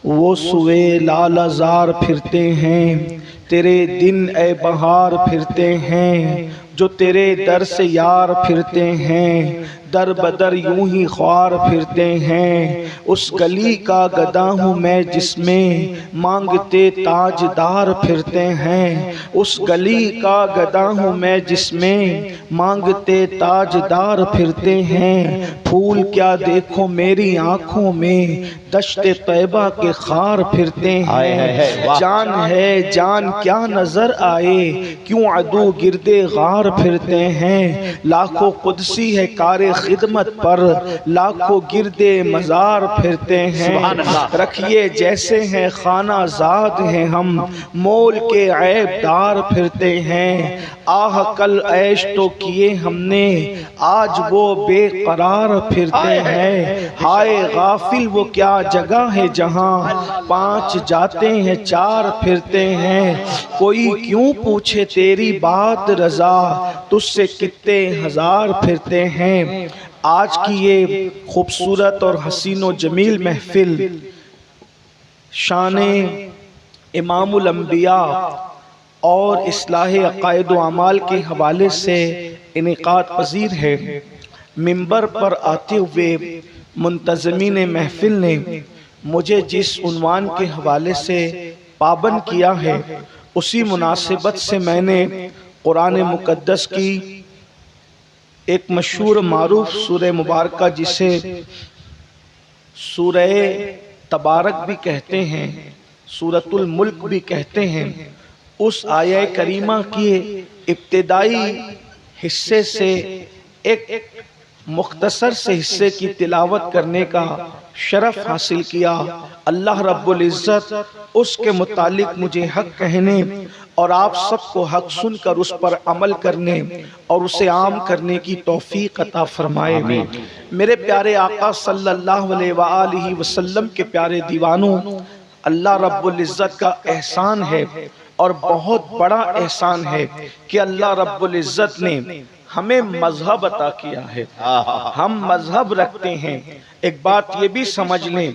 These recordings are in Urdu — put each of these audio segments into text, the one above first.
وہ سوئے لال زار پھرتے ہیں، تیرے دن اے بہار پھرتے ہیں، جو تیرے در سے یار پھرتے ہیں، در بدر یوں ہی خوار پھرتے ہیں۔ اس گلی کا گدا ہوں میں جس میں مانگتے تاجدار پھرتے ہیں، اس گلی کا گدا ہوں میں جس میں مانگتے تاجدار پھرتے ہیں۔ پھول کیا دیکھو میری آنکھوں میں، دشت طیبہ کے خار پھرتے ہیں۔ جان ہے جان کیا نظر آئے، کیوں عدو گردے غار پھرتے ہیں۔ لاکھوں قدسی ہے کار خدمت پر، لاکھوں گردے مزار پھرتے ہیں۔ رکھیے جیسے ہیں خانہ زاد ہیں ہم، مول کے عیب دار پھرتے ہیں۔ آہ کل عیش تو کیے ہم نے، آج وہ بے قرار پھرتے ہیں۔ ہائے غافل وہ کیا جگہ ہے جہاں پانچ جاتے ہیں چار پھرتے ہیں۔ کوئی کیوں پوچھے تیری بات رضا، تجھ سے کتنے ہزار پھرتے ہیں۔ آج کی یہ خوبصورت اور حسین و جمیل محفل شان امام الانبیاء اور اصلاح عقائد و اعمال کے حوالے سے انعقاد پذیر ہے۔ منبر پر آتے ہوئے منتظمین محفل نے مجھے جس عنوان کے حوالے سے پابند کیا ہے، اسی مناسبت سے میں نے قرآن مقدس کی ایک مشہور معروف سورہ مبارکہ جسے سورہ تبارک بھی کہتے ہیں، سورۃ الملک بھی کہتے ہیں، اس آیہ کریمہ کے ابتدائی حصے سے ایک مختصر سے حصے کی تلاوت کرنے کا شرف حاصل کیا۔ اللہ رب العزت اس کے متعلق مجھے حق کہنے اور آپ سب کو حق سن کر اس پر عمل کرنے اور اسے عام کرنے کی توفیق عطا فرمائے۔ میرے پیارے آقا صلی اللہ علیہ وآلہ وسلم کے پیارے دیوانوں، اللہ رب العزت کا احسان ہے اور بہت بڑا احسان ہے کہ اللہ رب العزت نے ہمیں مذہب عطا کیا ہے۔ ہم مذہب رکھتے ہیں۔ ایک بات یہ بھی سمجھ لیں،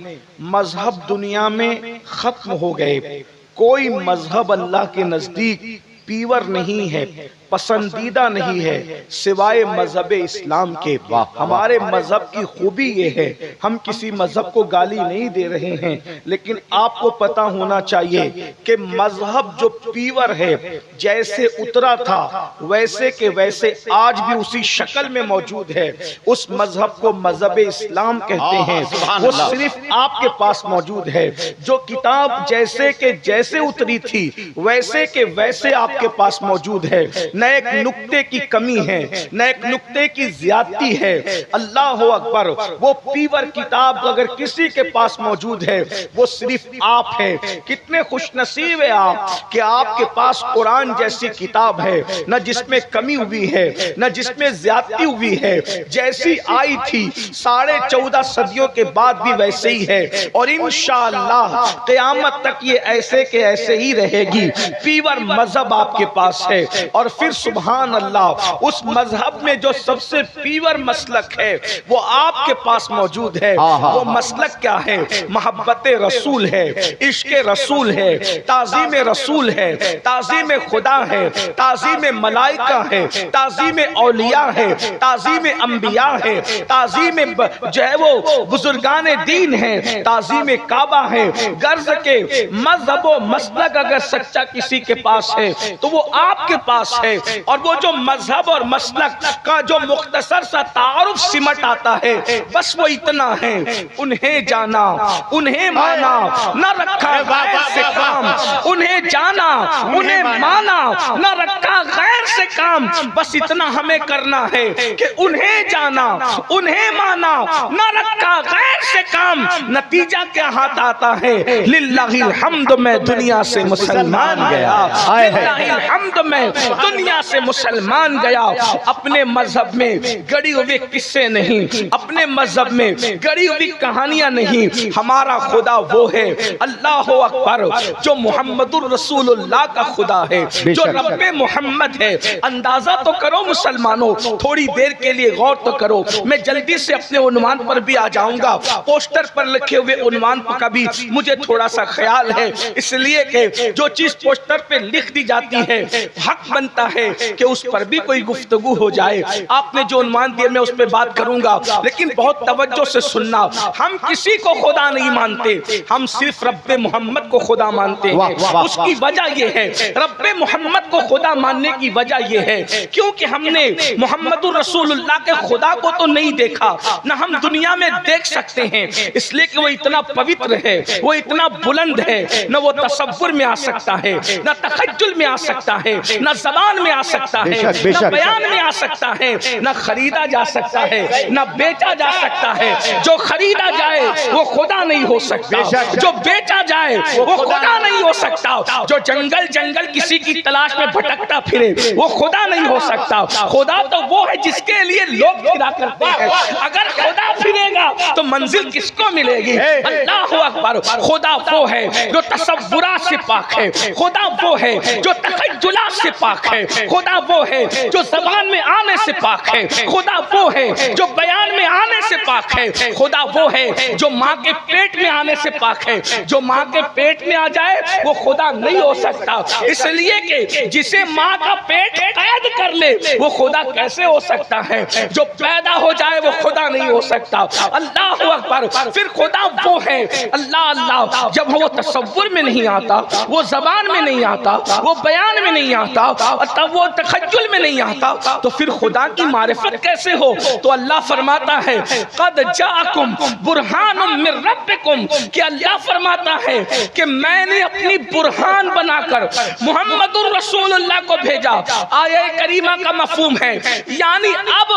مذہب دنیا میں ختم ہو گئے۔ کوئی مذہب اللہ کے نزدیک پیور نہیں ہے، پسندیدہ نہیں ہے سوائے مذہب اسلام کے۔ ہمارے مذہب کی خوبی یہ ہے، ہم کسی مذہب کو گالی نہیں دے رہے ہیں، لیکن آپ کو پتہ ہونا چاہیے کہ مذہب جو پیور ہے، جیسے اترا تھا ویسے کہ ویسے آج بھی اسی شکل میں موجود ہے۔ اس مذہب کو مذہب اسلام کہتے ہیں۔ وہ صرف آپ کے پاس موجود ہے۔ جو کتاب جیسے کہ جیسے اتری تھی ویسے کہ ویسے آپ کے پاس موجود ہے، نہ ایک نقطے کی کمی ہے، نہ ایک نقطے کی زیادتی ہے۔ اللہ اکبر، وہ پیور کتاب اگر کسی کے پاس موجود ہے وہ صرف آپ ہے۔ کتنے خوش نصیب ہے آپ کہ آپ کے پاس قرآن جیسی کتاب ہے، نہ جس میں کمی ہوئی ہے نہ جس میں زیادتی ہوئی ہے، جیسی آئی تھی 14.5 صدیوں کے بعد بھی ویسے ہی ہے، اور انشاءاللہ قیامت تک یہ ایسے کہ ایسے ہی رہے گی۔ پیور مذہب آپ کے پاس ہے، اور پھر سبحان اللہ اس مذہب میں جو سب سے پیور مسلک ہے وہ آپ کے پاس موجود ہے۔ وہ مسلک کیا ہے؟ محبت رسول ہے، عشق رسول ہے، تعظیم رسول ہے، تعظیم خدا ہے، تعظیم ملائکہ ہے، تعظیم اولیاء ہے، تعظیم انبیاء ہے، تعظیم جو ہے وہ بزرگان دین ہے، تعظیم کعبہ ہے۔ غرض کے مذہب و مسلک اگر سچا کسی کے پاس ہے تو وہ آپ کے پاس ہے، اور وہ جو مذہب اور مسلک کا جو مختصر سا تعارف سمٹ آتا ہے بس وہ اتنا ہے: انہیں جانا، انہیں مانا، نہ رکھا غیر سے کام۔ انہیں جانا، انہیں مانا، نہ رکھا غیر سے کام۔ بس اتنا ہمیں کرنا ہے کہ انہیں جانا، انہیں مانا، نہ رکھا غیر سے کام۔ نتیجہ کیا ہاتھ آتا ہے؟ للہ الحمد، میں دنیا سے مسلمان گیا، للہ الحمد میں دنیا سے مسلمان گیا، اپنے مذہب میں گڑی ہوئی قصے نہیں، اپنے مذہب میں گڑی ہوئی کہانیاں نہیں، ہمارا خدا وہ ہے اللہ اکبر جو محمد الرسول اللہ کا خدا ہے، جو رب محمد ہے۔ اندازہ تو کرو مسلمانوں، تھوڑی دیر کے لیے غور تو کرو، میں جلدی سے اپنے عنوان پر بھی آ جاؤں گا۔ پوسٹر پر لکھے ہوئے عنوان کا بھی مجھے تھوڑا سا خیال ہے، اس لیے کہ جو چیز پوسٹر پہ لکھ دی جاتی ہے حق بنتا ہے کہ اس پر بھی کوئی گفتگو ہو جائے۔ آپ نے جو عنوان دیا میں اس پہ بات کروں گا، لیکن بہت توجہ سے سننا، ہم کسی کو خدا نہیں مانتے، ہم صرف رب محمد کو خدا مانتے ہیں۔ اس کی وجہ یہ ہے، رب محمد کو خدا ماننے کی وجہ یہ ہے کیونکہ ہم نے محمد الرسول اللہ کے خدا کو تو نہیں دیکھا، نہ ہم دنیا میں دیکھ سکتے ہیں، اس لیے کہ وہ اتنا پوتر ہے، وہ اتنا بلند ہے، نہ وہ تصور میں آ سکتا ہے، نہ تخیل میں آ سکتا ہے، نہ زبان میں آ سکتا ہے، نہ بیان میں آ سکتا ہے، نہ خریدا جا سکتا ہے، نہ بیچا جا سکتا ہے۔ جو خریدا جائے وہ خدا نہیں ہو سکتا، جو بیچا جائے وہ خدا نہیں ہو سکتا، جو جنگل جنگل کسی کی تلاش میں بھٹکتا پھرے وہ خدا نہیں ہو سکتا۔ خدا تو وہ ہے جس کے لیے لوگ پھرا کرتے ہیں، اگر خدا پھرے گا تو منزل کس کو ملے گی؟ اللہ اکبر۔ خدا وہ ہے جو تصورات سے پاک ہے، خدا وہ ہے جو تخیلات سے پاک ہے، خدا وہ ہے جو زبان میں آنے سے پاک ہے، خدا وہ ہے جو بیان میں آنے سے پاک ہے، خدا وہ ہے جو ماں کے پیٹ میں آنے سے پاک ہے۔ جو ماں کے پیٹ میں آ جائے وہ خدا نہیں ہو سکتا، اس لیے کہ جسے ماں کا پیٹ قید کر لے وہ خدا کیسے ہو سکتا ہے؟ جو پیدا ہو جائے وہ خدا نہیں ہو سکتا۔ اللہ اکبر۔ پھر خدا وہ ہے اللہ اللہ، جب وہ تصور میں نہیں آتا، وہ زبان میں نہیں آتا، وہ بیان میں نہیں آتا، تب وہ تخیل میں نہیں آتا، تو پھر خدا کی معرفت کیسے ہو؟ تو اللہ فرماتا ہے قد جاءکم برہان من ربکم، کہ اللہ فرماتا ہے کہ میں نے اپنی برہان بنا کر محمد الرسول اللہ کو بھیجا۔ آیہ کریمہ کا مفہوم ہے یعنی اب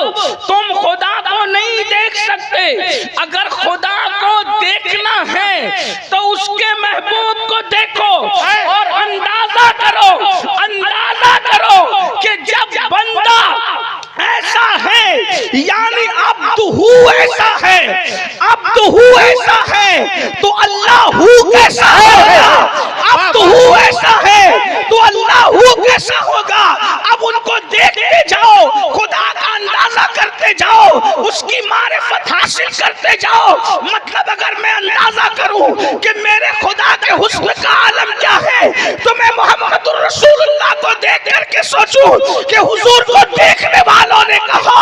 تم خدا کو نہیں دیکھ سکتے، اگر خدا کو دیکھنا ہے تو اس کے محبوب کو دیکھو اور اندازہ کرو کہ جب بندہ ایسا ہے یعنی ایسا ہے تو اللہ کیسا ہوگا؟ ایسا ہے تو اللہ کیسا ہوگا؟ اب ان کو دیکھتے جاؤ، خدا کا اندازہ کرتے جاؤ، اس کی معرفت حاصل کرتے جاؤ۔ مطلب اگر میں اندازہ کروں کہ میرے خدا کے حسن کا عالم کیا ہے تو میں محمد الرسول اللہ کو دیکھ کر کے سوچوں کہ حضور کو دیکھنے والوں نے کہا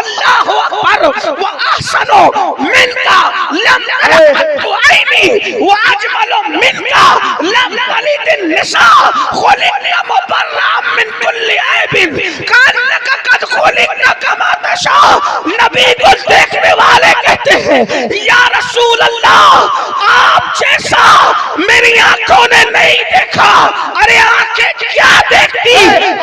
اللہ اکبر وَأَحْسَنُ مِنْكَ لَمْ تَلِدْ عَيْنِي وَأَجْمَلُ مِنْكَ لَمْ تَلِدِ النِّسَاءُ خُلِقْتَ مُبَرَّأً مِنْ كُلِّ عَيْبٍ كَأَنَّكَ قَدْ خُلِقْتَ كَمَا تَشَاءُ۔ نبی کو دیکھنے والے کہتے ہیں یا رسول اللہ آپ جیسا میری آنکھوں نے نہیں دیکھا۔ ارے آنکھیں کیا دیکھتی؟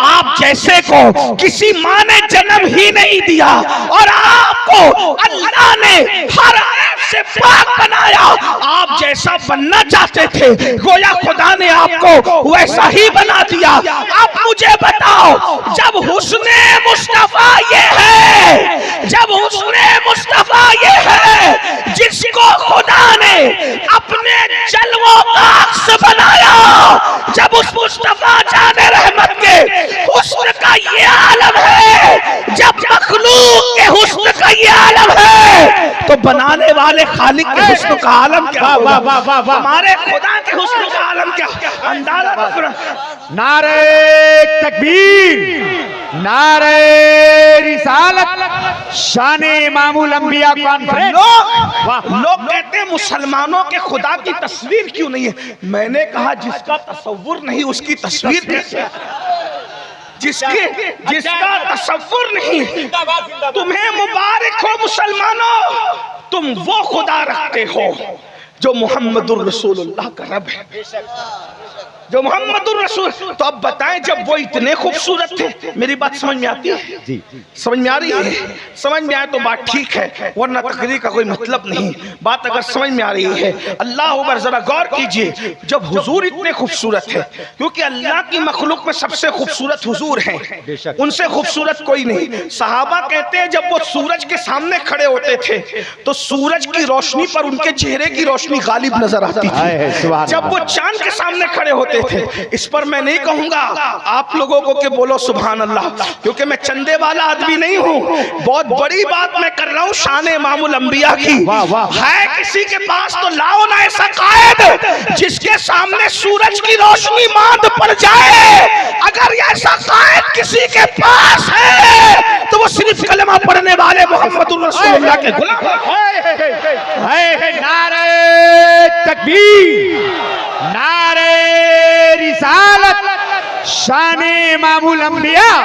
آپ جیسے کو کسی ماں نے جنم ہی نہیں دیا، اور آپ کو اللہ نے ہر عیب سے پاک بنایا۔ آپ جیسا بننا چاہتے تھے گویا خدا نے آپ کو ویسا ہی بنا دیا۔ اب مجھے بتاؤ جب حسن مصطفیٰ یہ ہے، جب حسن مصطفیٰ یہ ہے جس کو خدا نے اپنے جلووں کا عکس بنایا، جب اس مصطفیٰ جان رحمت کے حسن کا یہ عالم ہے، جب مخلوق کے حسن کا یہ عالم ہے تو بنانے والے خالق کے حسن کا عالم کیا ہوگا؟ ہمارے خدا کے حسن کا عالم کیا؟ اندازہ کرو۔ نعرہ تکبیر، نعرہ رسالت، شان امام الانبیاء کانفرنس۔ لوگ کہتے ہیں مسلمانوں کے خدا کی تصویر کیوں نہیں ہے؟ میں نے کہا جس کا تصور نہیں اس کی تصویر کیسے؟ جس کا تصور نہیں، تمہیں مبارک ہو مسلمانوں، تم وہ خدا رکھتے ہو جو محمد الرسول اللہ کا رب ہے۔ جو محمد الرسول. تو اب بتائیں جب وہ اتنے خوبصورت تھے, میری بات سمجھ میں آتی ہے؟ جی سمجھ میں آ رہی ہے؟ سمجھ میں آئے تو بات ٹھیک ہے, ورنہ تقریر کا کوئی مطلب نہیں. بات اگر سمجھ میں آ رہی ہے, اللہ اکبر, ذرا غور کیجئے. جب حضور اتنے خوبصورت ہے, کیونکہ اللہ کی مخلوق میں سب سے خوبصورت حضور ہیں, ان سے خوبصورت کوئی نہیں. صحابہ کہتے ہیں جب وہ سورج کے سامنے کھڑے ہوتے تھے تو سورج کی روشنی پر ان کے چہرے کی روشنی غالب نظر آتی تھی. جب وہ چاند کے سامنے کھڑے ہوتے تھے, اس پر میں نہیں کہوں گا آپ لوگوں کو کہ بولو سبحان اللہ, کیونکہ میں چندے والا آدمی نہیں ہوں. بہت بڑی بات میں کر رہا ہوں شان امام الانبیاء کی. ہے کسی کے پاس تو لاؤ نا ایسا قائد جس کے سامنے سورج کی روشنی ماند پڑ جائے. اگر ایسا قائد کسی کے پاس ہے تو وہ صرف کلمہ پڑھنے والے محمد الرسول اللہ کے غلام. نعرہ تکبیر, نعرہ رسالت, شان امام الانبیاء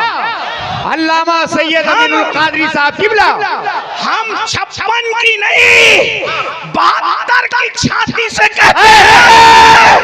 علامہ سید امین القادری صاحب قبلہ. ہم 56 کی نہیں 72 کی چھاتی سے کہتے ہیں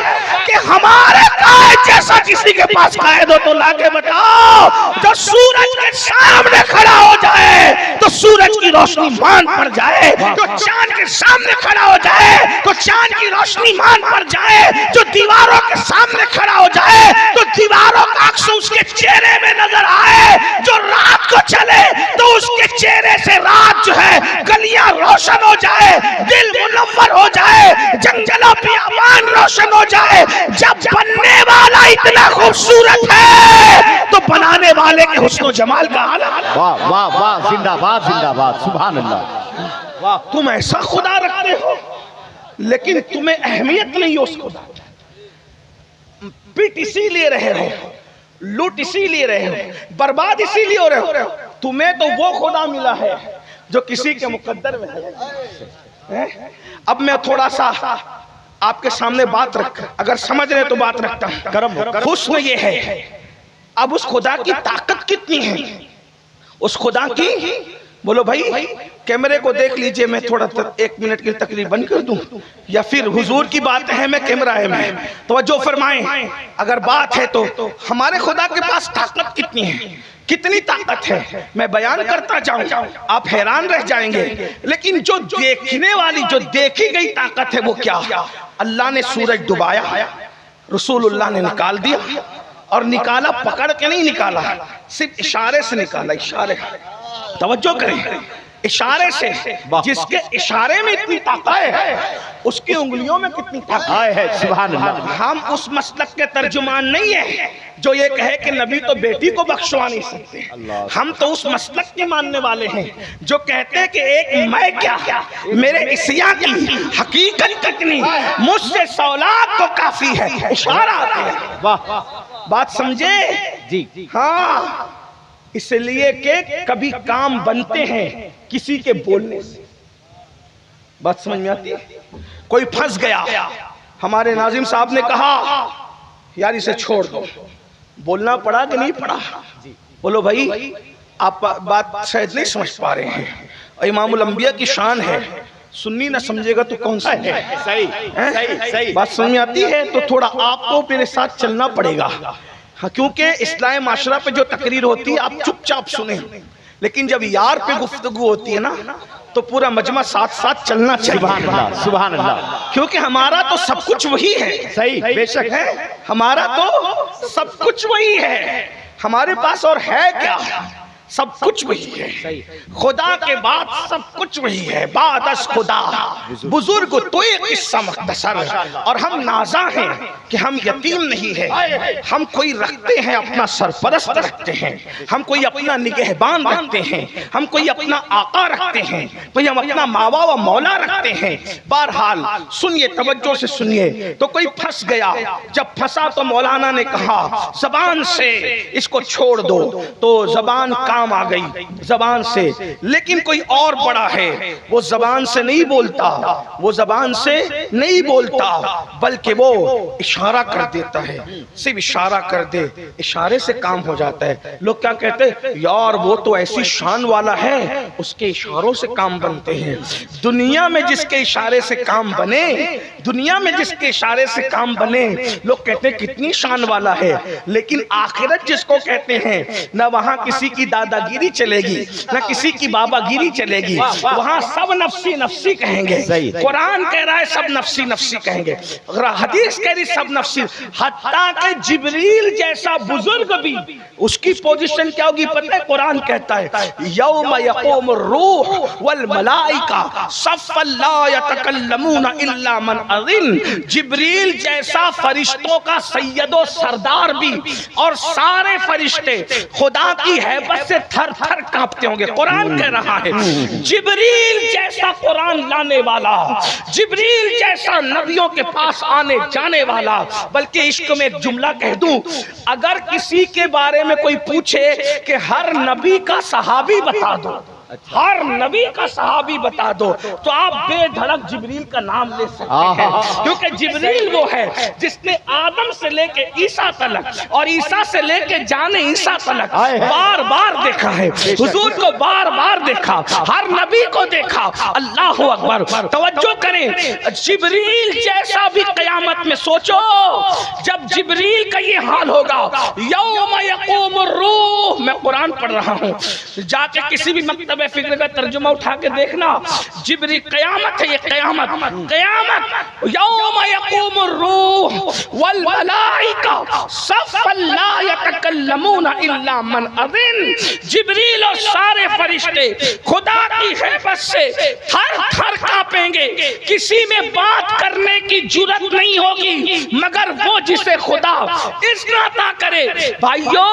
کہ ہمارے قائد جیسا کسی کے پاس قائد ہو تو لا کے بتاؤ, جو سورج کے سامنے کھڑا ہو جائے تو سورج کی روشنی مان پڑ جائے, جو چاند کے سامنے کھڑا ہو جائے تو چاند کی روشنی مان پڑ جائے, جو دیواروں کے سامنے کھڑا ہو جائے تو دیواروں کا عکس اس کے چہرے میں نظر آئے, جو رات کو چلے تو اس کے چہرے سے رات جو ہے گلیاں روشن ہو جائے, دل منور ہو جائے, جنگل و بیابان روشن ہو جائے. جب بننے والا اتنا خوبصورت ہے تو بنانے والے کے حسن و جمال کا حال. واہ واہ واہ, زندہ باد زندہ باد, سبحان اللہ. تم ایسا خدا رکھتے ہو لیکن تمہیں اہمیت نہیں ہے اس خدا. پیٹ اسی لیے رہے ہو, لوٹ اسی لیے رہے ہو, برباد اسی لیے ہو رہے ہو. تمہیں تو وہ خدا ملا ہے جو کسی کے مقدر میں ہے. اب میں تھوڑا سا آپ کے سامنے بات رکھ, اگر سمجھ رہے تو بات رکھتا ہوں. حسن یہ ہے, اب اس خدا کی طاقت کتنی ہے, اس خدا کی, بولو بھائی کیمرے کو دیکھ لیجئے, میں تھوڑا 1 منٹ کی تقریر بند کر دوں یا پھر حضور کی بات ہے میں کیمرہ ہے میں, توجہ فرمائیں. اگر بات ہے تو ہمارے خدا کے پاس طاقت کتنی ہے, کتنی طاقت ہے, میں بیان کرتا جاؤں آپ حیران رہ جائیں گے. لیکن جو دیکھنے والی, جو دیکھی گئی طاقت ہے وہ کیا؟ اللہ نے سورج ڈبایا, رسول اللہ نے نکال دیا, اور نکالا پکڑ کے نہیں نکالا, صرف اشارے سے نکالا. اشارے, توجہ کریں, اشارے سے. جس کے اشارے میں اتنی طاقت ہے اس کی انگلیوں میں کتنی طاقت ہے, سبحان اللہ. ہم اس مسلک کے ترجمان نہیں ہیں جو یہ کہے کہ نبی تو بیٹی کو بخشوا نہیں سکتے. ہم تو اس مسلک کے ماننے والے ہیں جو کہتے ہیں کہ ایک میں کیا, میرے عیسیٰ کی حقیقت کتنی, مجھ سے 100 لاکھ تو کافی ہے. اشارہ آتے ہیں, بات سمجھے جی. ہاں, اس لیے کہ کبھی کام بنتے ہیں کسی کے بولنے سے. بات سمجھ میں آتی ہے؟ کوئی پھنس گیا, ہمارے ناظم صاحب نے کہا یار اسے چھوڑ دو, بولنا پڑا کہ نہیں پڑا؟ بولو بھائی, آپ بات شاید نہیں سمجھ پا رہے ہیں. امام الانبیاء کی شان ہے, سنی نہ سمجھے گا تو کون سا ہے؟ صحیح. بات سمجھ میں آتی ہے تو تھوڑا آپ کو میرے ساتھ چلنا پڑے گا, کیونکہ اصلاح معاشرہ پہ جو تقریر ہوتی ہے آپ چپ چاپ سنیں, لیکن جب یار پہ گفتگو ہوتی ہے نا تو پورا مجمع ساتھ ساتھ چلنا چاہیے. سبحان اللہ, سبحان اللہ. کیونکہ ہمارا تو سب کچھ وہی ہے. صحیح, بے شک ہے, ہمارا تو سب کچھ وہی ہے. ہمارے پاس اور ہے کیا؟ سب کچھ وہی ہے. خدا کے بعد سب کچھ وہی ہے. بعد از خدا بزرگ تو ایک قصہ مختصر, اور ہم نازاں ہیں کہ ہم یتیم نہیں ہے. ہم کوئی رکھتے ہیں اپنا سرپرست رکھتے ہیں, ہم کوئی اپنا نگہبان رکھتے ہیں, ہم کوئی اپنا آقا رکھتے ہیں, کوئی ہم اپنا ماوا و مولا رکھتے ہیں. بہرحال سنیے, توجہ سے سنیے. تو کوئی پھنس گیا, جب پھنسا تو مولانا نے کہا زبان سے اس کو چھوڑ دو, تو زبان کا کام آ گئی زبان سے، لیکن کوئی اور بڑا ہے، وہ زبان سے نہیں بولتا، وہ زبان سے نہیں بولتا، بلکہ وہ اشارہ کر دیتا ہے، صرف اشارہ کر دے، اشارے سے کام ہو جاتا ہے۔ لوگ کیا کہتے ہیں؟ یار وہ تو ایسی شان والا ہے، اس کے اشاروں سے کام بنتے ہیں۔ دنیا میں جس کے اشارے سے کام بنے، دنیا میں جس کے اشارے سے کام بنے، لوگ کہتے ہیں کتنی شان والا ہے، لیکن آخرت جس کو کہتے ہیں، نہ وہاں کسی کی دادا گیری چلے گی، نہ کسی کی بابا گیری چلے گی، وہاں سب نفسی نفسی کہیں گے۔ قرآن کہہ رہا ہے سب نفسی نفسی کہیں گے، حدیث کہہ رہی سب نفسی، حتیٰ کہ جبریل جیسا بزرگ بھی اس کی پوزیشن کیا ہوگی پتہ ہے؟ قرآن کہتا ہے یوم یقوم الروح والملائکہ صفا لا یتکلمون الا من اذن، جبریل جیسا فرشتوں کا سید و سردار بھی اور سارے فرشتے خدا کی ہیبت سے تھر تھر کانپتے ہوں گے۔ قرآن کہہ رہا ہے جبریل جیسا قرآن لانے والا، جبریل جیسا نبیوں کے پاس آنے جانے والا۔ بلکہ عشق میں ایک جملہ کہہ دوں، اگر کسی کے بارے میں کوئی پوچھے کہ ہر نبی کا صحابی بتا دو، ہر نبی کا صحابی بتا دو، تو آپ بے دھڑک جبریل کا نام لے سکتے ہیں، کیونکہ جبریل وہ ہے جس نے آدم سے لے کے عیسیٰ تلک اور عیسیٰ سے لے کے جان عیسیٰ تلک بار بار دیکھا ہے، حضور کو بار بار دیکھا، ہر نبی کو دیکھا۔ اللہ اکبر، توجہ کریں، جبریل جیسا بھی قیامت میں سوچو، جب جبریل کا یہ حال ہوگا، یوم یقوم الروح، میں قرآن پڑھ رہا ہوں، جا کے کسی بھی مکتب فکر کا ترجمہ اٹھا کے دیکھنا، جبریل، قیامت ہے یہ، قیامت، قیامت، یوم یقوم الروح والملائکہ صفا لا یتکلمون الا من اذن، جبریل اور سارے فرشتے خدا کی ہیبت سے تھر تھر کانپیں گے، کسی میں بات کرنے کی جرات نہیں ہوگی مگر وہ جسے خدا اذن عطا کرے۔ بھائیو،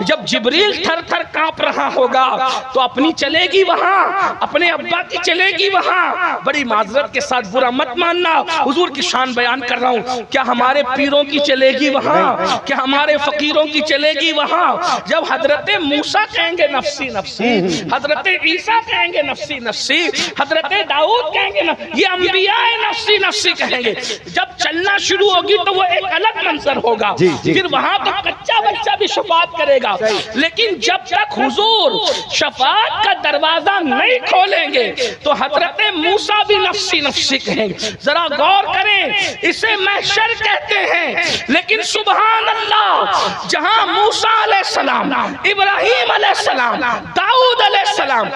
جب جبریل تھر تھر کانپ رہا ہوگا تو اپنی چلے گی وہاں، اپنے ابا کی چلے گی وہاں۔ بڑی معذرت کے ساتھ برا مت ماننا، حضور کی شان بیان کر رہا ہوں، کیا ہمارے پیروں کی چلے گی وہاں؟ کیا ہمارے فقیروں کی چلے گی وہاں؟ جب حضرت موسیٰ کہیں گے نفسی نفسی، حضرت عیسیٰ کہیں گے نفسی نفسی، حضرت داؤد کہیں گے یہ انبیاء نفسی نفسی کہیں گے، جب چلنا شروع ہوگی تو وہ ایک الگ منظر ہوگا، پھر وہاں تو کچا بچہ بھی شفاعت کرے گا، لیکن جب تک حضور شفاعت کا دروازہ نہیں کھولیں گے تو حضرت موسیٰ بھی نفسی نفسی کہیں گے۔ ذرا غور کریں، اسے محشر کہتے ہیں، لیکن سبحان اللہ، جہاں موسیٰ علیہ السلام، ابراہیم علیہ السلام، داؤد علیہ السلام،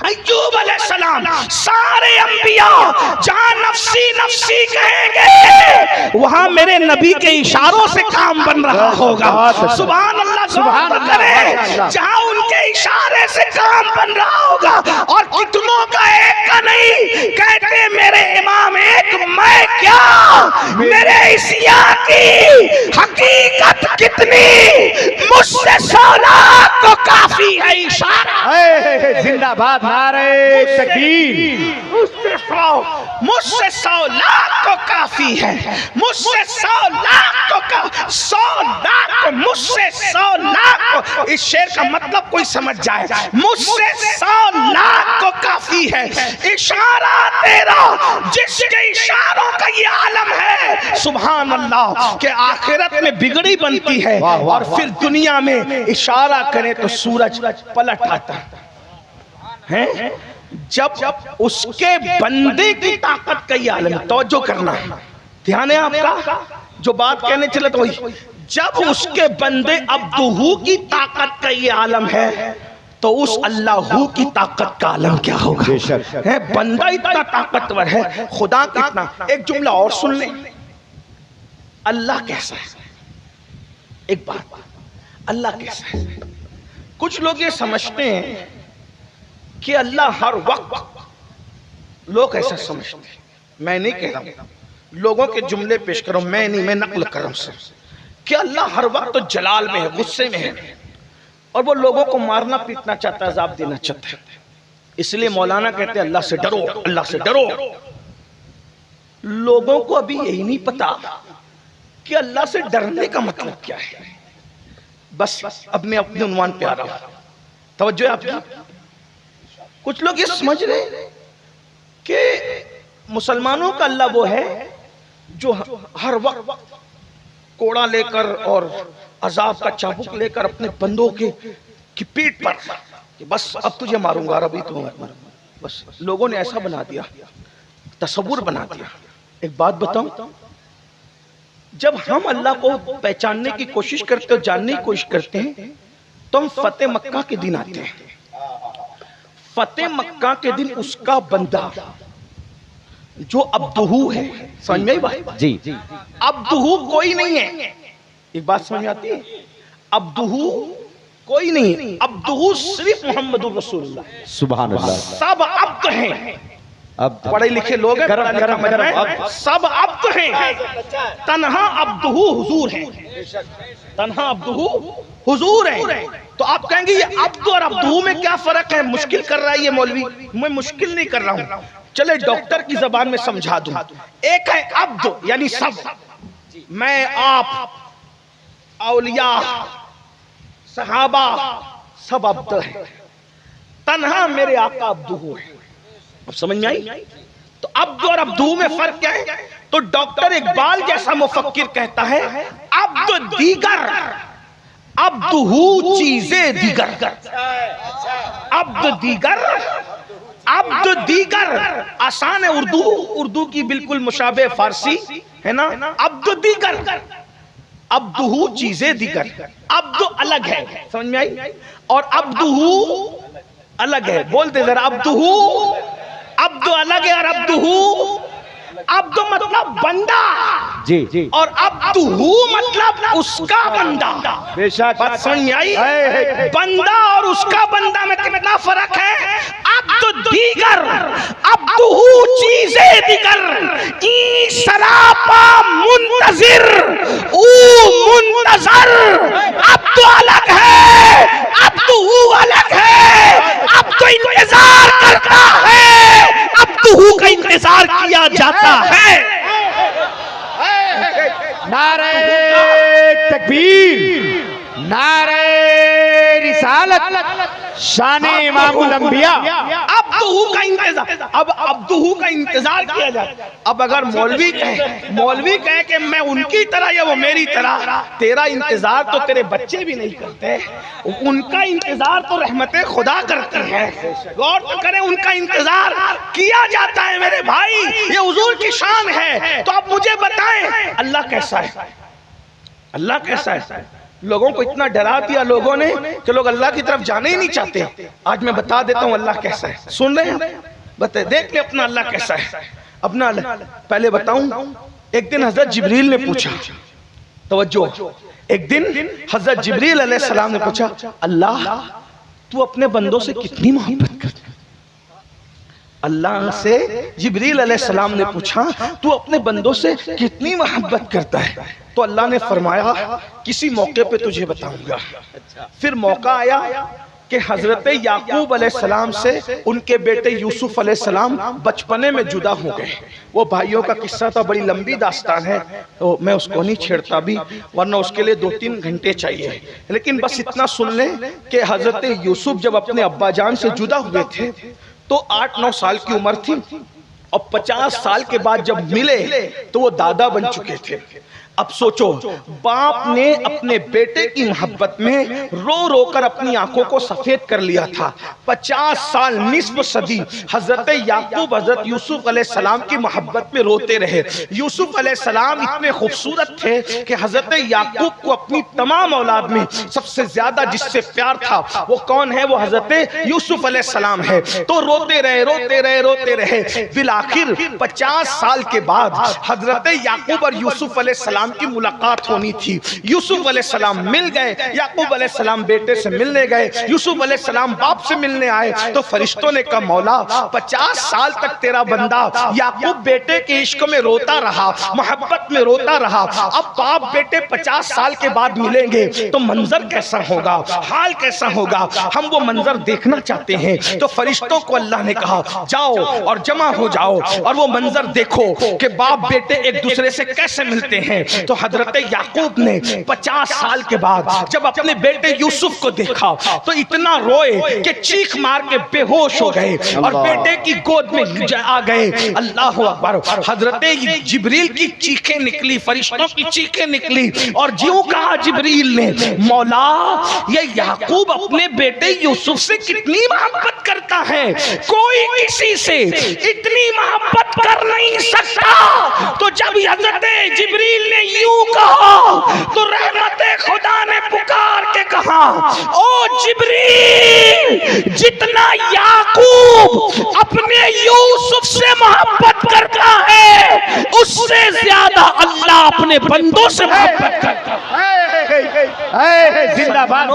ایوب علیہ السلام، سارے انبیاء جہاں نفسی نفسی کہیں گے، وہاں میرے نبی کے اشاروں سے کام بن رہا ہوگا۔ سبحان اللہ، سبحان اللہ، جہاں ان کے اشارے سے کام بن رہا ہوگا، اور کتنوں کا ایک کا نہیں، کہتے میرے امام ایک، میں کیا، میرے عیسیٰ کی حقیقت کتنی، مجھ سے 100 لاکھ کو کافی ہے اشارہ۔ زندہ باد نعرہ تکبیر، مجھ سے 100 لاکھ کو کافی ہے، مجھ سے 100 لاکھ کو 100 لاکھ کو، مجھ سے 100 لاکھ کو، اس شعر کا مطلب کوئی سمجھ جائے، مجھ سے 100 لاکھ کو کافی ہے اشارہ تیرا، جس کے اشاروں کا یہ عالم ہے۔ سبحان اللہ، کہ آخرت میں بگڑی بنتی ہے اور پھر دنیا میں اشارہ کرے تو سورج پلٹ آتا ہے، جب اس کے بندے کی طاقت کا یہ عالم ہے۔ توجہ کرنا، دھیان ہے آپ کا، جو بات کہنے چلے تو وہی، جب اس کے بندے عبدہو کی طاقت کا یہ عالم ہے تو اس اللہ کی طاقت کا عالم کیا ہوگا؟ ہے بندہ اتنا طاقتور ہے، خدا کتنا۔ ایک جملہ اور سن لیں، اللہ کیسا ہے؟ ایک بات، اللہ کیسا ہے؟ کچھ لوگ یہ سمجھتے ہیں کہ اللہ ہر وقت، لوگ ایسا سمجھتے ہیں، میں نہیں کہہ رہا ہوں، لوگوں کے جملے پیش کروں، میں نہیں، میں نقل کر رہا ہوں سے، کہ اللہ ہر وقت جلال میں ہے، غصے میں ہے، اور وہ لوگوں کو مارنا پیٹنا چاہتا ہے، عذاب دینا چاہتا ہے۔ اس لیے مولانا کہتے ہیں اللہ سے ڈرو، اللہ سے ڈرو۔ لوگوں کو ابھی یہی نہیں پتا کہ اللہ سے ڈرنے کا مطلب کیا ہے۔ بس اب میں اپنے عنوان پہ آ رہا ہوں، توجہ ہے آپ کی؟ کچھ لوگ یہ سمجھ رہے ہیں کہ مسلمانوں کا اللہ وہ ہے جو ہر وقت کوڑا لے کر اور عذاب کا چابک لے کر اپنے بندوں کی پیٹ پر کہ بس اب تجھے ماروں گا، ابھی تو بس لوگوں نے ایسا بنا دیا، تصور بنا دیا۔ ایک بات بتاؤں، جب ہم اللہ کو پہچاننے کی کوشش کرتے اور جاننے کی کوشش کرتے ہیں تو ہم فتح مکہ کے دن آتے ہیں۔ فتح مکہ کے دن اس کا بندہ جو عبدہو ہے، سمجھ میں آئی بات؟ جی جی عبدہو کوئی نہیں ہے، ایک بات سمجھ آتی ہے؟ عبدہو کوئی نہیں ہے، عبدہو صرف محمد الرسول اللہ، سبحان اللہ۔ سب عبد ہیں، اب پڑھے لکھے لوگ ہیں، سب عبد ہیں، تنہا عبدہو حضور ہیں، تنہا عبدہو حضور ہیں۔ تو آپ کہیں گے یہ عبد اور عبدہو میں کیا فرق ہے؟ مشکل کر رہا ہے یہ مولوی۔ میں مشکل نہیں کر رہا ہوں، چلے ڈاکٹر کی زبان میں سمجھا دوں۔ ایک ہے عبد یعنی سب، میں آپ اولیاء صحابہ سب عبد ہیں، تنہا میرے آقا عبدہو ہے۔ اب سمجھ میں آئی؟ تو عبد اور عبدہو میں فرق کیا ہے؟ تو ڈاکٹر اقبال جیسا مفکر کہتا ہے عبد دیگر، عبدہو چیزیں دیگر، عبد دیگر، عبد دیگر آسان ہے اردو کی بالکل مشابہ فارسی ہے نا، عبد دیگر، عبدہو چیزیں دیگر۔ عبد الگ ہے، سمجھ میں آئی؟ اور عبدہو الگ ہے، بولتے ذرا، عبدہو، عبد الگ ہے اور عبدہو، عبد مطلب بندہ جی جی، اور عبدہو مطلب اس کا بندہ۔ بے شک بات سمجھ میں آئی؟ بندہ اور اس کا بندہ میں کتنا فرق ہے؟ عبد دیگر، عبدہو چیزیں دیگر، ای سراپا منتظر او منتظر۔ عبد الگ ہے، عبدہو الگ ہے، عبد انتظار کرتا ہے، عبدہو کا انتظار کیا جاتا ہے۔ نعرہ تکبیر، نعرہ رسالت، شان امام الانبیاء۔ عبدہو کا انتظار، اب عبدہو کا انتظار کیا جاتا ہے۔ اب اگر مولوی کہے کہ میں ان کی طرح یا وہ میری طرح، تیرا انتظار تو تیرے بچے بھی نہیں کرتے، ان کا انتظار تو رحمت خدا کرتی ہے۔ غور تو کریں، ان کا انتظار کیا جاتا ہے میرے بھائی، یہ حضور کی شان ہے۔ تو اب مجھے بتائیں اللہ کیسا ہے؟ اللہ کیسا ہے؟ لوگوں کو اتنا ڈرا دیا لوگوں نے کہ لوگ اللہ کی طرف جانے ہی نہیں چاہتے۔ آج میں بتا دیتا ہوں اللہ کیسا ہے، سن رہے ہیں؟ بتائیں، دیکھ لیں اپنا اللہ کیسا ہے، اپنا اللہ۔ پہلے بتاؤں، ایک دن حضرت جبریل نے پوچھا، توجہ، ایک دن حضرت جبریل علیہ السلام نے پوچھا اللہ تو اپنے بندوں سے کتنی محبت کرتا ہے؟ اللہ سے جبریل علیہ السلام نے پوچھا تو اپنے بندوں سے کتنی محبت کرتا ہے؟ تو اللہ نے فرمایا کسی موقع پہ تجھے بتاؤں گا۔ پھر موقع آیا کہ حضرت یعقوب علیہ السلام سے ان کے بیٹے یوسف علیہ السلام بچپنے میں جدا ہو گئے۔ وہ بھائیوں کا قصہ تھا، بڑی لمبی داستان ہے، تو میں اس کو نہیں چھیڑتا بھی، ورنہ اس کے لیے 2-3 گھنٹے چاہیے۔ لیکن بس اتنا سن لیں کہ حضرت یوسف جب اپنے ابا جان سے جدا ہوئے تھے تو 8-9 سال کی عمر تھی، اور 50 سال کے بعد جب ملے تو وہ دادا بن چکے تھے۔ اب سوچو، باپ نے اپنے بیٹے کی محبت میں رو رو کر اپنی آنکھوں کو سفید کر لیا تھا۔ 50 سال، نصف صدی حضرت یعقوب حضرت یوسف علیہ السلام کی محبت میں روتے رہے۔ یوسف علیہ السلام اتنے خوبصورت تھے کہ حضرت یعقوب کو اپنی تمام اولاد میں سب سے زیادہ جس سے پیار تھا وہ کون ہے؟ وہ حضرت یوسف علیہ السلام ہے۔ تو روتے رہے روتے رہے روتے رہے، بالآخر 50 سال کے بعد حضرت یعقوب اور یوسف علیہ السلام کی ملاقات ہونی تھی۔ یوسف علیہ السلام مل گئے، یعقوب علیہ السلام بیٹے سے ملنے گئے، یوسف علیہ السلام باپ سے ملنے آئے تو فرشتوں نے کہا مولا 50 سال تک تیرا بندہ یعقوب بیٹے کے عشق میں روتا رہا، محبت میں روتا رہا، اب باپ بیٹے 50 سال کے بعد ملیں گے تو منظر کیسا ہوگا، حال کیسا ہوگا، ہم وہ منظر دیکھنا چاہتے ہیں۔ تو فرشتوں کو اللہ نے کہا جاؤ اور جمع ہو جاؤ اور وہ منظر دیکھو کہ باپ بیٹے ایک دوسرے سے کیسے ملتے ہیں۔ تو حضرت یعقوب نے 50 سال کے بعد جب اپنے بیٹے یوسف کو دیکھا تو اتنا روئے کہ چیخ مار کے بے ہوش ہو گئے اور بیٹے کی گود میں آ گئے. اللہ اکبر. حضرت جبریل کی چیخیں نکلی, فرشتوں کی چیخیں نکلی اور جیوں کہا جبریل نے, مولا یہ یعقوب اپنے بیٹے یوسف سے کتنی محبت کرتا ہے, کوئی کسی سے اتنی محبت کر نہیں سکتا. تو جب حضرت جبریل نے یوں کہا تو رحمت خدا نے پکار کے کہا, او جبریل, جتنا یعقوب اپنے یوسف سے محبت کرتا ہے اس سے زیادہ اللہ اپنے بندوں سے محبت کرتا ہے. زندہ باد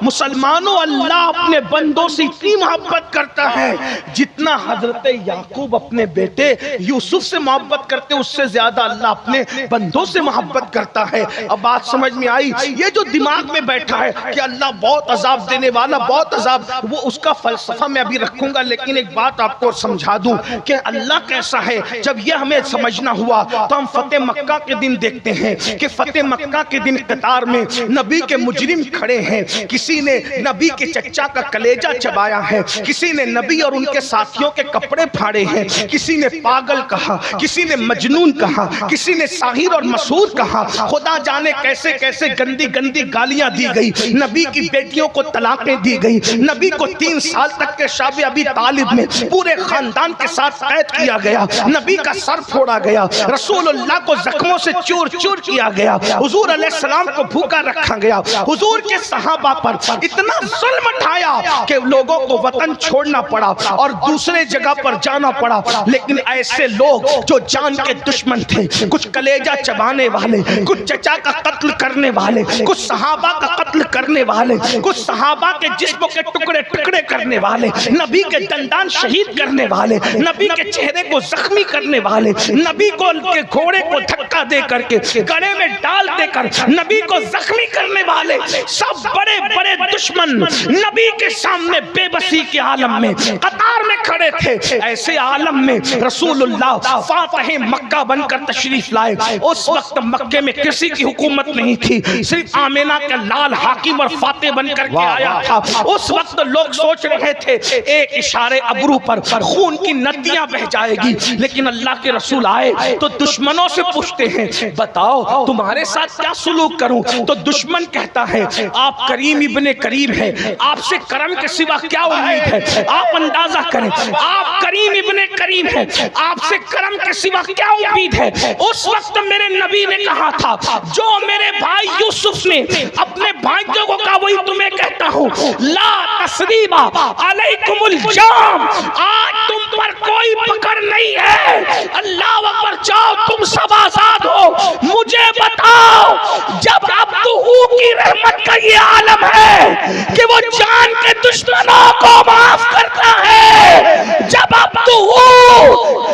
مسلمانوں, اللہ اپنے بندوں سے اتنی محبت کرتا ہے جتنا حضرت یعقوب اپنے بیٹے یوسف سے محبت کرتے اس سے زیادہ اللہ اپنے بندوں سے محبت کرتا ہے. اب بات سمجھ میں آئی. یہ جو دماغ میں بیٹھا ہے کہ اللہ بہت عذاب دینے والا, بہت عذاب, وہ اس کا فلسفہ میں ابھی رکھوں گا, لیکن ایک بات آپ کو سمجھا دوں کہ اللہ کیسا ہے. جب یہ ہمیں سمجھنا ہوا تو ہم فتح مکہ کے دن دیکھتے ہیں کہ فتح مکہ کے دن قطار میں نبی کے مجرم کھڑے ہیں. کسی نے نبی کے چچا کا کلیجہ چبایا ہے, کسی نے نبی اور ان کے ساتھیوں کے کپڑے پھاڑے ہیں, کسی نے پاگل کہا, کسی نے مجنون کہا, کسی نے ساحر اور مسحور کہا. خدا جانے کیسے کیسے گندی گندی گالیاں دی گئی. نبی کی بیٹیوں کو طلاقیں دی گئی. نبی کو 3 سال تک کے شاب ابی طالب میں پورے خاندان کے ساتھ قید کیا گیا. نبی کا سر پھوڑا گیا. رسول اللہ کو زخموں سے چور چور کیا گیا. حضور علیہ السلام کو بھوکا رکھا گیا. حضور کے صحابہ پر اتنا ظلم اٹھایا کہ لوگوں کو وطن چھوڑنا پڑا اور دوسرے جگہ پر جانا پڑا. لیکن ایسے لوگ جو جان کے دشمن تھے, کچھ کلیجہ چبانے والے, کچھ چچا کا قتل کرنے والے, کچھ صحابہ کا قتل کرنے والے, کچھ صحابہ کے جسم کے ٹکڑے ٹکڑے کرنے والے, نبی کے دندان شہید کرنے والے, نبی کے چہرے کو زخمی کرنے والے, نبی کو ان کے گھوڑے کو دھکا دے کر کے گڑے میں ڈال دے کر نبی کو زخمی کرنے والے, سب بڑے بڑے دشمن نبی کے سامنے بے بسی کے عالم میں قطار میں کھڑے تھے. ایسے عالم میں رسول اللہ فاتح مکہ بن کر تشریف لائے. اس وقت مکے میں کسی کی حکومت نہیں تھی, صرف آمینہ کا لال حاکم اور فاتح بن کر کے آیا تھا. اس وقت لوگ سوچ رہے تھے ایک اشارے ابرو پر خون کی ندیاں بہ جائے گی, لیکن اللہ کے رسول آئے تو دشمنوں سے پوچھتے ہیں, بتاؤ تمہارے ساتھ کیا سلوک کروں. تو دشمن کہتا ہے, آپ کریم ابن کریم ہیں, آپ سے کرم کے سوا کیا امید ہے. آپ اندازہ کریں, آپ کریم ابن کریم ہیں, آپ سے کرم کے سوا کیا امید ہے. اس وقت میرے نبی نے کہا تھا, جو میرے بھائی یوسف نے اپنے بھائیوں کو کہا وہی تمہیں کہتا ہوں, لا تثریب علیکم الجام, آج تم پر کوئی پکڑ نہیں ہے. اللہ اکبر, جاؤ تم سب آزاد ہو. مجھے بتاؤ, جب عبدہ کی رحمت کا یہ عالم ہے کہ وہ جان کے دشمنوں کو معاف کرتا ہے, جب عبدہ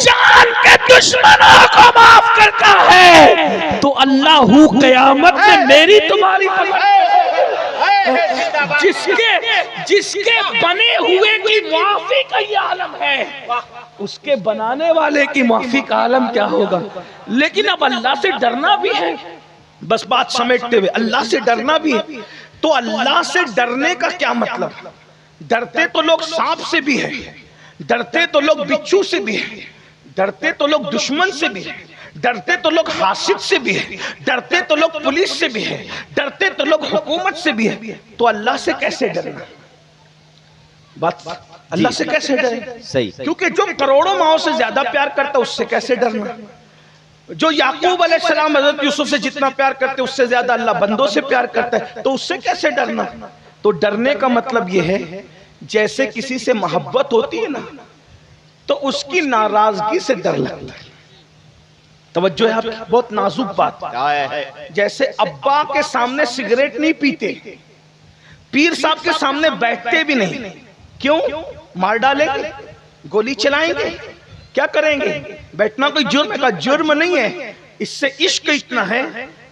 جان کے دشمنوں کو معاف کرتا ہے, تو اللہ قیامت میں میری تمہاری جس کے بنے ہوئے کی معافی کا یہ عالم ہے, اس کے بنانے والے کی معافی کا عالم کیا ہوگا. لیکن اب اللہ سے ڈرنا بھی ہے. بس بات سمیٹتے ہوئے, اللہ سے ڈرنا بھی ہے. تو اللہ سے ڈرنے کا کیا مطلب. ڈرتے تو لوگ سانپ سے بھی ہیں, ڈرتے تو لوگ بچھو سے بھی ہیں, ڈرتے تو لوگ دشمن سے بھی ہیں, ڈرتے تو لوگ حاسد سے بھی ہیں, ڈرتے تو لوگ پولیس سے بھی ہیں, ڈرتے تو لوگ حکومت سے بھی ہیں. تو اللہ سے کیسے ڈرنا. بات اللہ سے کیسے ڈرے, کیونکہ جو کروڑوں ماؤں سے زیادہ پیار کرتا اس سے کیسے ڈرنا. جو یعقوب علیہ السلام حضرت یوسف سے جتنا پیار کرتے اس سے زیادہ اللہ بندوں سے پیار کرتا ہے, تو اس سے کیسے ڈرنا. تو ڈرنے کا مطلب یہ ہے, جیسے کسی سے محبت ہوتی ہے نا, تو اس کی ناراضگی سے ڈر لگتا ہے. توجہ ہے آپ, بہت نازک بات. جیسے ابا کے سامنے سگریٹ نہیں پیتے, پیر صاحب کے سامنے بیٹھتے بھی نہیں. کیوں؟ مار ڈالیں گے, گولی چلائیں گے, کیا کریں گے. بیٹھنا کوئی جرم کا جرم نہیں ہے. اس سے عشق اتنا ہے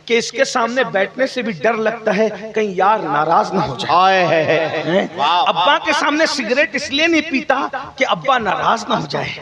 کہ اس کے سامنے بیٹھنے سے بھی ڈر لگتا ہے کہیں یار ناراض نہ ہو جائے. ابا کے سامنے سگریٹ اس لیے نہیں پیتا کہ ابا ناراض نہ ہو جائے.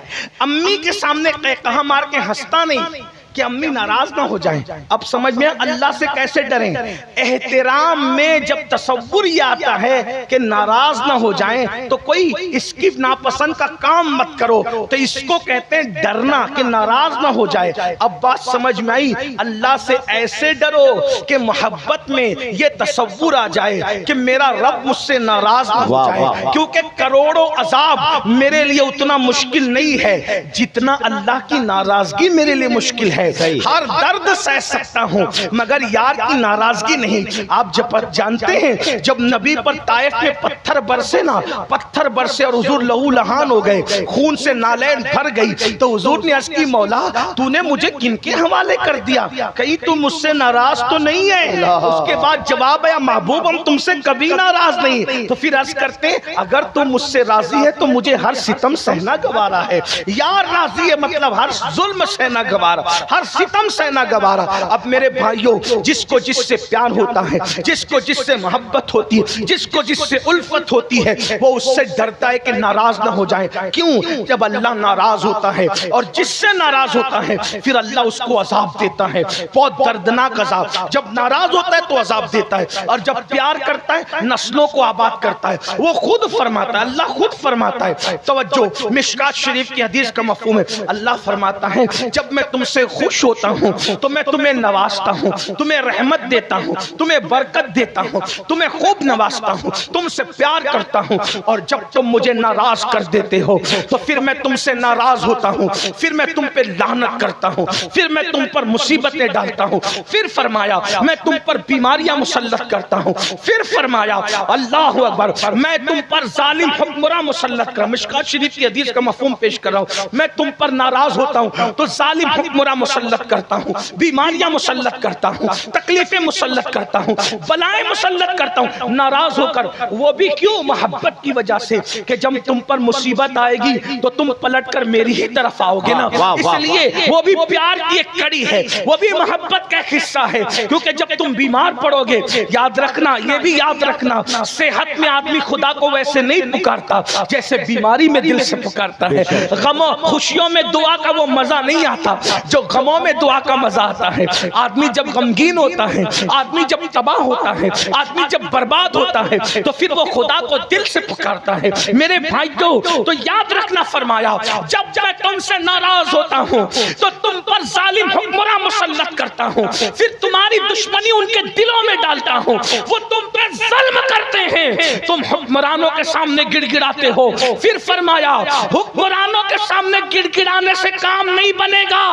امی کے سامنے قہقہا مار کے ہنستا نہیں کہ امی ناراض نہ ہو جائیں. اب سمجھ میں اللہ سے کیسے ڈریں. احترام میں جب تصور یہ آتا ہے کہ ناراض نہ ہو جائیں تو کوئی اس کی ناپسند کا کام مت کرو, تو اس کو کہتے ہیں ڈرنا کہ ناراض نہ ہو جائے. اب بات سمجھ میں آئی. اللہ سے ایسے ڈرو کہ محبت میں یہ تصور آ جائے کہ میرا رب مجھ سے ناراض نہ ہو جائے, کیونکہ کروڑوں عذاب میرے لیے اتنا مشکل نہیں ہے جتنا اللہ کی ناراضگی میرے لیے مشکل ہے. ہر درد سہ سکتا ہوں مگر یار کی ناراضگی نہیں. آپ جب جانتے ہیں جب نبی پر طائف میں پتھر برسے نا, پتھر برسے اور حضور لہو لہان ہو گئے, خون سے نالین بھر گئی, تو حضور نے عرض کی مولا تو نے مجھے کن کے حوالے کر دیا, کہیں تو مجھ سے ناراض تو نہیں ہے. اس کے بعد جواب ہے محبوب ہم تم سے کبھی ناراض نہیں. تو پھر عرض کرتے ہیں اگر تم مجھ سے راضی ہے تو مجھے ہر ستم سہنا گوارا ہے. یار راضی ہے مطلب ہر ظلم سہنا گوارا, ہر ستم سہنا گوارا. اب میرے بھائیوں, جس کو جس سے پیار ہوتا ہے, جس کو جس سے محبت ہوتی ہے, جس کو جس سے الفت ہوتی ہے, وہ اس سے ڈرتا ہے کہ ناراض نہ ہو جائے. کیوں؟ جب اللہ ناراض ہوتا ہے اور جس سے ناراض ہوتا ہے پھر اللہ اس کو عذاب دیتا ہے, بہت دردناک عذاب. جب ناراض ہوتا ہے تو عذاب دیتا ہے, اور جب پیار کرتا ہے نسلوں کو آباد کرتا ہے. وہ خود فرماتا ہے, اللہ خود فرماتا ہے. توجہ, مشکات شریف کی حدیث کا مفہوم ہے. اللہ فرماتا ہے جب میں تم سے خوش ہوتا ہوں تو میں تمہیں نوازتا ہوں, تمہیں رحمت دیتا ہوں, تمہیں برکت دیتا ہوں, تمہیں خوب نوازتا ہوں, تم سے پیار کرتا ہوں. اور جب تم مجھے ناراض کر دیتے ہو تو پھر میں تم سے ناراض ہوتا ہوں, پھر میں تم پہ لعنت کرتا ہوں, پھر میں تم پر مصیبتیں ڈالتا ہوں. پھر فرمایا میں تم پر بیماریاں مسلط کرتا ہوں. پھر فرمایا اللہ اکبر میں تم پر ظالم حکمراں مسلط کر. مشکات شریف کی حدیث کا مفہوم پیش کر رہا ہوں. میں تم پر ناراض ہوتا ہوں تو ظالم حکمراں مسلط کرتا ہوں, بیماریاں مسلط کرتا ہوں, تکلیفیں مسلط کرتا ہوں, بلائیں مسلط کرتا ہوں. ناراض ہو کر, وہ بھی کیوں؟ محبت کی وجہ سے کہ جب تم پر مصیبت آئے گی تو تم پلٹ کر میری ہی طرف آؤ گے نا. اس لیے وہ بھی پیار کی ایک کڑی ہے, وہ بھی محبت کا حصہ ہے. کیونکہ جب تم بیمار پڑو گے, یاد رکھنا, یہ بھی یاد رکھنا, صحت میں آدمی خدا کو ویسے نہیں پکارتا جیسے بیماری میں دل سے پکارتا ہے. غموں خوشیوں میں دعا کا وہ مزہ نہیں آتا جو غموں میں دعا کا مزہ آتا ہے. آدمی جب غمگین ہوتا ہے, آدمی جب تباہ ہوتا ہے, آدمی جب برباد ہوتا ہے تو پھر وہ خدا کو دل سے پکارتا ہے. میرے بھائیو, تو یاد رکھنا فرمایا جب میں تم سے ناراض ہوتا ہوں تو تم پر ظالم حکمراں مسلط کرتا ہوں, پھر تمہاری دشمنی ان کے دلوں میں ڈالتا ہوں, وہ تم پر ظلم کرتے ہیں, تم حکمرانوں کے سامنے گڑ گڑاتے ہو. پھر فرمایا حکمرانوں کے سامنے گڑ گڑانے سے کام نہیں بنے گا,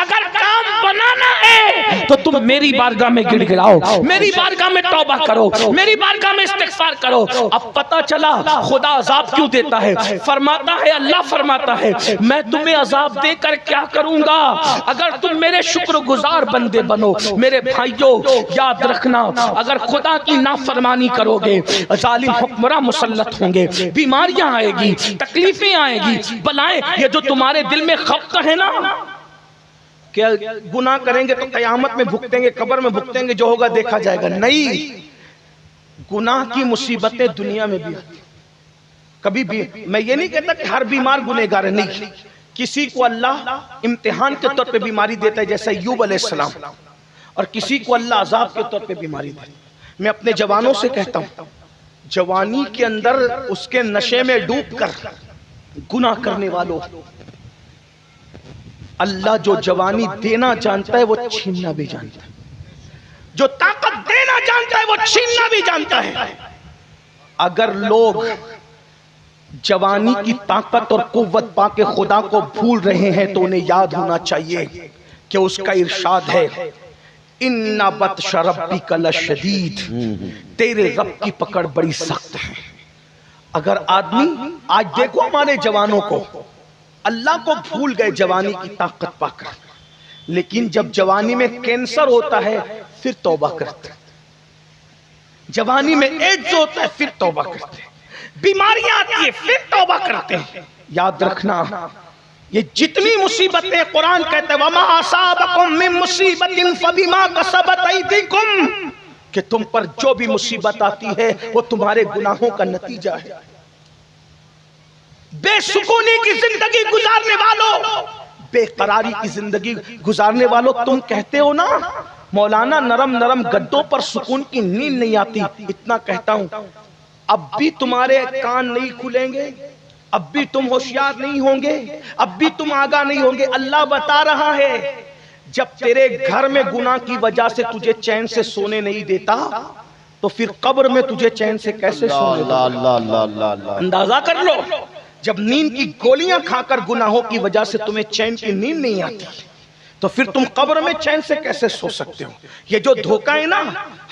اگر کام بنانا ہے تو تم میری بارگاہ میں گڑ گڑاؤ, میری بارگاہ میں توبہ کرو, میری بارگاہ میں استغفار کرو. اب پتہ چلا خدا عذاب کیوں دیتا ہے. فرماتا ہے, اللہ فرماتا ہے میں تمہیں عذاب دے کر کیا کروں گا اگر تم میرے شکر گزار بندے بنو. میرے بھائیو یاد رکھنا, اگر خدا کی نافرمانی کرو گے ظالم حکمراں مسلط ہوں گے, بیماریاں آئے گی, تکلیفیں آئے گی, بلائیں. یہ جو تمہارے دل میں خفت ہے نا کہ گناہ کریں گے تو قیامت میں بھگتیں گے, قبر میں بھگتیں گے, جو ہوگا دیکھا جائے گا, نہیں. گناہ کی مصیبتیں دنیا میں بھی آتی. کبھی بھی میں یہ نہیں کہتا کہ ہر بیمار گنہگار ہے, نہیں. کسی کو اللہ امتحان کے طور پہ بیماری دیتا ہے جیسا ایوب علیہ السلام, اور کسی کو اللہ عذاب کے طور پہ بیماری دیتا ہے. میں اپنے جوانوں سے کہتا ہوں, جوانی کے اندر اس کے نشے میں ڈوب کر گناہ کرنے والوں, اللہ جو جوانی دینا جانتا ہے وہ چھیننا بھی جانتا ہے, جو طاقت دینا جانتا ہے وہ چھیننا بھی جانتا ہے. اگر لوگ جوانی کی طاقت اور قوت پا کے خدا کو بھول رہے ہیں تو انہیں یاد ہونا چاہیے کہ اس کا ارشاد ہے اِنَّ بَطْشَ رَبِّكَ لَشَدِيدٌ, تیرے رب کی پکڑ بڑی سخت ہے. اگر آدمی آج دیکھو ہمارے جوانوں کو, اللہ کو بھول گئے جوانی کی طاقت پا کر, لیکن جب جوانی میں کینسر ہوتا ہے پھر توبہ کرتے, جوانی میں ایڈز ہوتا ہے پھر توبہ کرتے, بیماریاں آتی ہیں پھر توبہ کرتے ہیں. یاد رکھنا یہ جتنی مصیبتیں قرآن کہتے ہیں وَمَا أَصَابَكُم مِّن مُّصِيبَةٍ فَبِمَا كَسَبَتْ أَيْدِيكُمْ, کہ تم پر جو بھی مصیبت آتی ہے وہ تمہارے گناہوں کا نتیجہ ہے. بے سکونی کی زندگی گزارنے والوں, بے قراری کی زندگی گزارنے والوں تم کہتے ہو نا مولانا نرم نرم گدوں پر سکون کی نیند نہیں آتی. اتنا کہتا ہوں اب بھی تمہارے کان نہیں کھلیں گے, اب بھی تم ہوشیار نہیں ہوں گے, اب بھی تم آگاہ نہیں ہوں گے. اللہ بتا رہا ہے جب تیرے گھر میں گناہ کی وجہ سے تجھے چین سے سونے نہیں دیتا تو پھر قبر میں تجھے چین سے کیسے سونے دیتا؟ اندازہ کر لو جب نیند کی گولیاں کھا کر گناہوں کی وجہ سے تمہیں چین کی نیند نہیں آتی تو پھر تم قبر میں چین سے کیسے سو سکتے ہو؟ یہ جو دھوکہ ہے نا,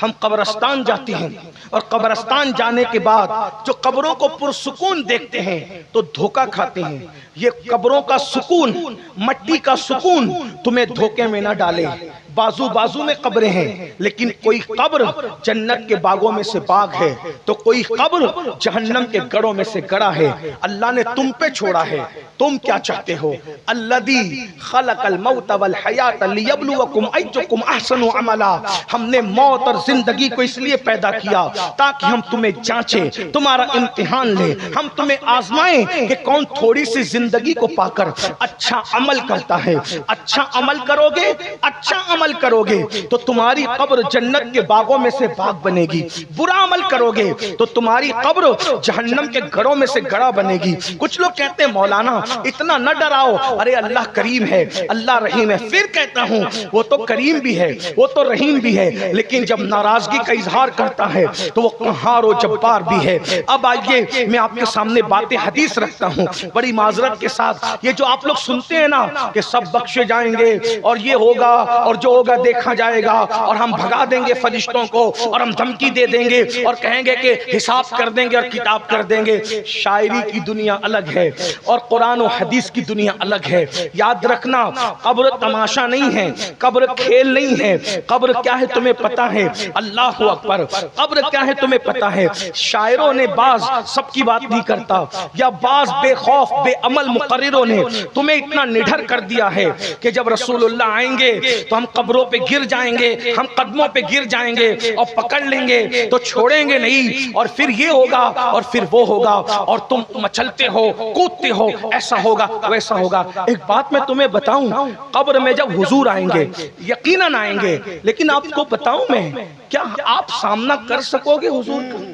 ہم قبرستان جاتے ہیں اور قبرستان جانے کے بعد جو قبروں کو پرسکون دیکھتے ہیں تو دھوکہ کھاتے ہیں. یہ قبروں کا سکون, مٹی کا سکون تمہیں دھوکے میں نہ ڈالے. بازو بازو میں قبریں ہیں لیکن کوئی قبر جنت کے باغوں میں سے باغ ہے تو کوئی قبر جہنم کے گڑوں میں سے گڑا ہے. اللہ نے تم پہ چھوڑا ہے, تم کیا چاہتے ہو؟ الذی خلق الموت والحیات لیبلوکم ایکم احسن عملا. ہم نے موت اور زندگی کو اس لیے پیدا کیا تاکہ ہم تمہیں جانچیں, تمہارا امتحان لیں, ہم تمہیں آزمائیں کہ کون تھوڑی سی زندگی کو پا کر اچھا عمل کرتا ہے. اچھا عمل کرو گے, اچھا عمل کرو گے تو تمہاری قبر جنت کے باغوں میں سے باغ بنے گی. برا عمل کرو گے تو تمہاری قبر جہنم کے گڑوں میں سے گڑا بنے گی. کچھ لوگ کہتے ہیں مولانا اتنا نہ ڈراؤ, ارے اللہ کریم ہے, اللہ رحیم ہے. پھر کہتا ہوں وہ تو کریم بھی ہے, وہ تو رحیم بھی ہے, لیکن جب ناراضگی کا اظہار کرتا ہے تو وہ قہار و جبار بھی ہے. اب آئیے میں آپ کے سامنے باتیں حدیث رکھتا ہوں بڑی معذرت کے ساتھ. یہ جو آپ لوگ سنتے ہیں نا کہ سب بخشے جائیں گے اور یہ ہوگا اور جو ہوگا دیکھا جائے گا اور ہم بھگا دیں گے فرشتوں کو اور ہم دھمکی دے دیں گے اور کہیں گے کہ حساب کر دیں گے اور کتاب کر دیں گے. شاعری کی دنیا الگ ہے اور قرآن و حدیث کی دنیا الگ ہے. یاد رکھنا قبر تماشا نہیں ہے, قبر کھیل نہیں ہے. قبر کیا ہے تمہیں پتا ہے؟ اللہ اکبر. قبر کیا ہے تمہیں پتا ہے؟ شاعروں نے بعض, سب کی بات نہیں کرتا, یا بعض بے خوف بے عمل مقرروں نے تمہیں اتنا نڈھر کر دیا ہے کہ جب رسول اللہ آئیں گے تو ہم قبروں پہ گر جائیں گے, ہم قدموں پہ گر جائیں گے اور پکڑ لیں گے تو چھوڑیں گے نہیں, اور پھر یہ ہوگا اور پھر وہ ہوگا اور تم مچلتے ہو کودتے ہو, ایسا ہوگا ویسا ہوگا. ایک بات میں تمہیں بتاؤں, قبر میں جب حضور آئیں گے یقیناً آئیں گے, لیکن آپ کو بتاؤں میں کیا آپ سامنا کر سکو گے حضور کا؟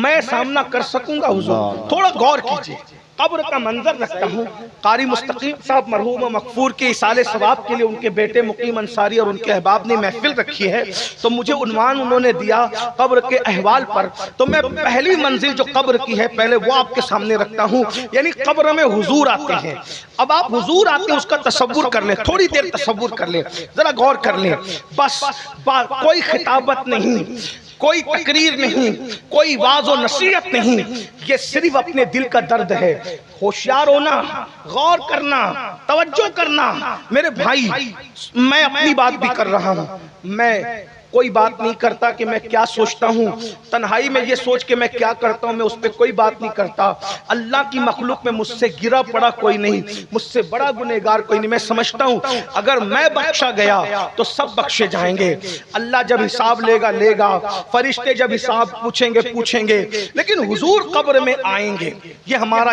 میں سامنا کر سکوں گا حضور؟ تھوڑا غور کیجئے. قبر کا منظر رکھتا ہوں. قاری مستقیم صاحب مرحوم و مغفور کے ایصال ثواب کے لیے ان کے بیٹے مقیم انصاری اور ان کے احباب نے محفل رکھی ہے, تو مجھے عنوان انہوں نے دیا قبر کے احوال پر, تو میں پہلی منزل جو قبر کی ہے پہلے وہ آپ کے سامنے رکھتا ہوں. یعنی قبر میں حضور آتے ہیں. اب آپ حضور آتے ہیں اس کا تصور کر لیں, تھوڑی دیر تصور کر لیں, ذرا غور کر لیں. بس کوئی خطابت نہیں, کوئی تقریر نہیں, کوئی واعظ و نصیحت نہیں, یہ صرف اپنے دل کا درد ہے. ہوشیار ہونا, غور کرنا, توجہ کرنا. میرے بھائی میں اپنی بات بھی کر رہا ہوں, میں کوئی بات نہیں کرتا کہ میں کیا سوچتا ہوں, تنہائی میں یہ سوچ کے میں کیا کرتا ہوں, میں اس پہ کوئی بات نہیں کرتا. اللہ کی مخلوق میں مجھ سے گرا پڑا کوئی نہیں, مجھ سے بڑا گنہگار کوئی نہیں. میں سمجھتا ہوں اگر میں بخشا گیا تو سب بخشے جائیں گے. اللہ جب حساب لے گا لے گا, فرشتے جب حساب پوچھیں گے, لیکن حضور قبر میں آئیں گے, یہ ہمارا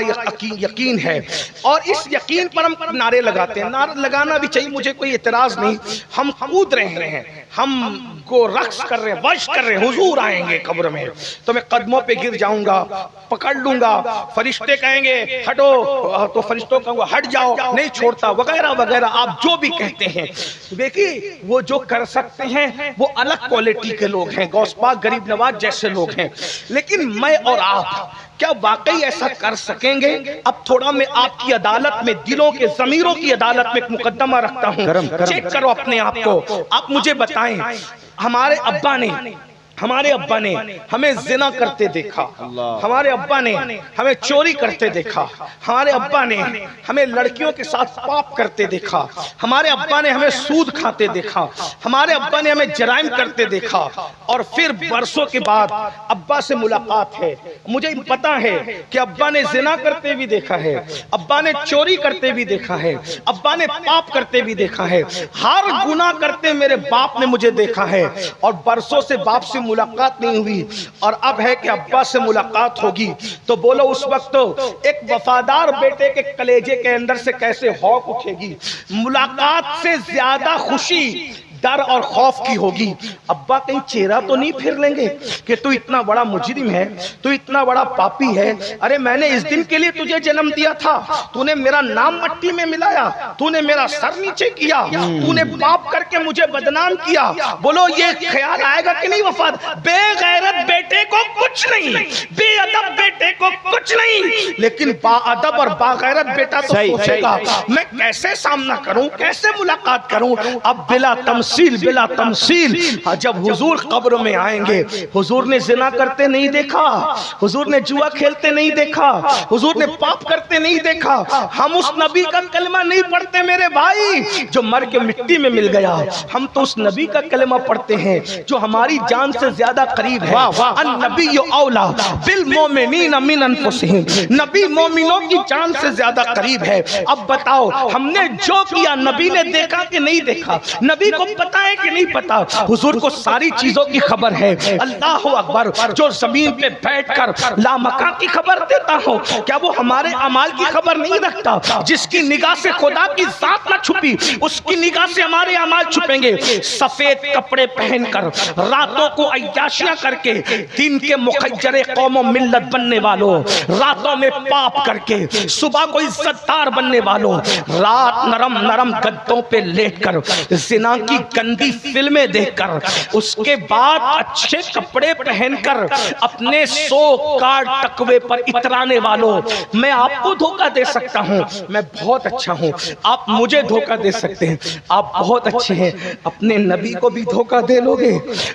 یقین ہے. اور اس یقین پر ہم نعرے لگاتے ہیں. نعرے لگانا بھی چاہیے, مجھے کوئی اعتراض نہیں. ہم کود رہے ہیں, ہم کو رقص کر رہے ہیں, ورش کر رہے ہیں. حضور آئیں گے قبر میں تو میں قدموں پہ گر جاؤں گا, پکڑ لوں گا. فرشتے کہیں گے ہٹو تو فرشتوں کہوں گا ہٹ جاؤ, نہیں چھوڑتا, وغیرہ وغیرہ. آپ جو بھی کہتے ہیں, دیکھیے وہ جو کر سکتے ہیں وہ الگ کوالٹی کے لوگ ہیں, غوث پاک غریب نواز جیسے لوگ ہیں. لیکن میں اور آپ کیا واقعی ایسا کر سکیں گے؟ اب تھوڑا میں آپ کی عدالت میں, دلوں کے ضمیروں کی عدالت میں ایک مقدمہ رکھتا ہوں. چیک کرو اپنے آپ کو. آپ مجھے بتائیں, ہمارے ابا نے ہمیں زنا کرتے دیکھا, ہمارے ابا نے ہمیں چوری کرتے دیکھا, ہمارے ابا نے ہمیں لڑکیوں کے ساتھ پاپ کرتے دیکھا, ہمارے ابا نے ہمیں سود کھاتے دیکھا, ہمارے ابا نے ہمیں جرائم کرتے دیکھا. اور پھر برسوں کے بعد ابا سے ملاقات ہے. مجھے پتا ہے کہ ابا نے زنا کرتے بھی دیکھا ہے, ابا نے چوری کرتے بھی دیکھا ہے, ابا نے پاپ کرتے بھی دیکھا ہے, ہر گناہ کرتے میرے باپ نے مجھے دیکھا ہے. اور برسوں سے باپ سے ملاقات نہیں ہوئی اور اب ہے کہ ابا سے ملاقات ہوگی، تو بولو اس وقت ایک وفادار بیٹے کے کلیجے کے اندر سے کیسے ہوک اٹھے گی؟ ملاقات سے زیادہ خوشی ڈر اور خوف کی ہوگی۔ ابا کہیں چہرہ تو نہیں پھر لیں گے کہ تو اتنا بڑا مجرم ہے، تو اتنا بڑا پاپی ہے، ارے میں نے اس دن کے لیے تجھے جنم دیا تھا، تو نے میرا نام مٹی میں ملایا، تو نے میرا سر نیچے کیا، تو نے پاپ کر کے مجھے بدنام کیا۔ بولو یہ خیال آئے گا کہ نہیں وفاد؟ بے غیرت بیٹے کو کچھ نہیں، بے ادب بیٹے کو کچھ نہیں، لیکن با ادب اور با غیرت بیٹا تو سوچے گا میں کیسے سامنا کروں، کیسے ملاقات کروں۔ اب بلا تمثیل جب حضور قبر میں آئیں گے، حضور نے زنا کرتے نہیں دیکھا، حضور نے جوا کھیلتے نہیں دیکھا، حضور نے پاپ کرتے نہیں دیکھا، ہم اس نبی کا کلمہ نہیں پڑھتے میرے بھائی جو مر کے مٹی میں مل گیا، ہم تو اس نبی کا کلمہ پڑھتے ہیں جو ہماری جان سے زیادہ قریب ہے۔ النبی اولا بالمومنین من انفسہم، نبی مومنوں کی جان سے زیادہ قریب ہے۔ اب بتاؤ ہم نے جو کیا نبی نے دیکھا کہ نہیں دیکھا؟ نبی کو پتا ہے کہ نہیں پتا؟ حضور کو ساری چیزوں کی خبر ہے۔ اللہ اکبر، جو زمین پہ بیٹھ کر لامکاں کی خبر دیتا ہو، کیا وہ ہمارے اعمال کی خبر نہیں رکھتا؟ جس کی نگاہ سے خدا کی ذات نہ چھپی، اس کی نگاہ سے ہمارے اعمال چھپیں گے۔ سفید کپڑے پہن کر، راتوں کو عیاشیاں کر کے، دن کے مخجر قوم و ملت بننے والوں، راتوں میں پاپ کر کے صبح کو عزت دار بننے والوں، رات نرم نرم گدوں پہ لیٹ کر زنا کی گندی فلمیں دیکھ کر، اس کے بعد اچھے کپڑے پہن کر اپنے سو کارڈ تقوی پر اترانے والوں، میں آپ کو دھوکہ دے سکتا ہوں، میں بہت اچھا ہوں، آپ مجھے دھوکہ دے سکتے ہیں، آپ بہت اچھے ہیں، اپنے نبی کو بھی دھوکہ دے لو گے،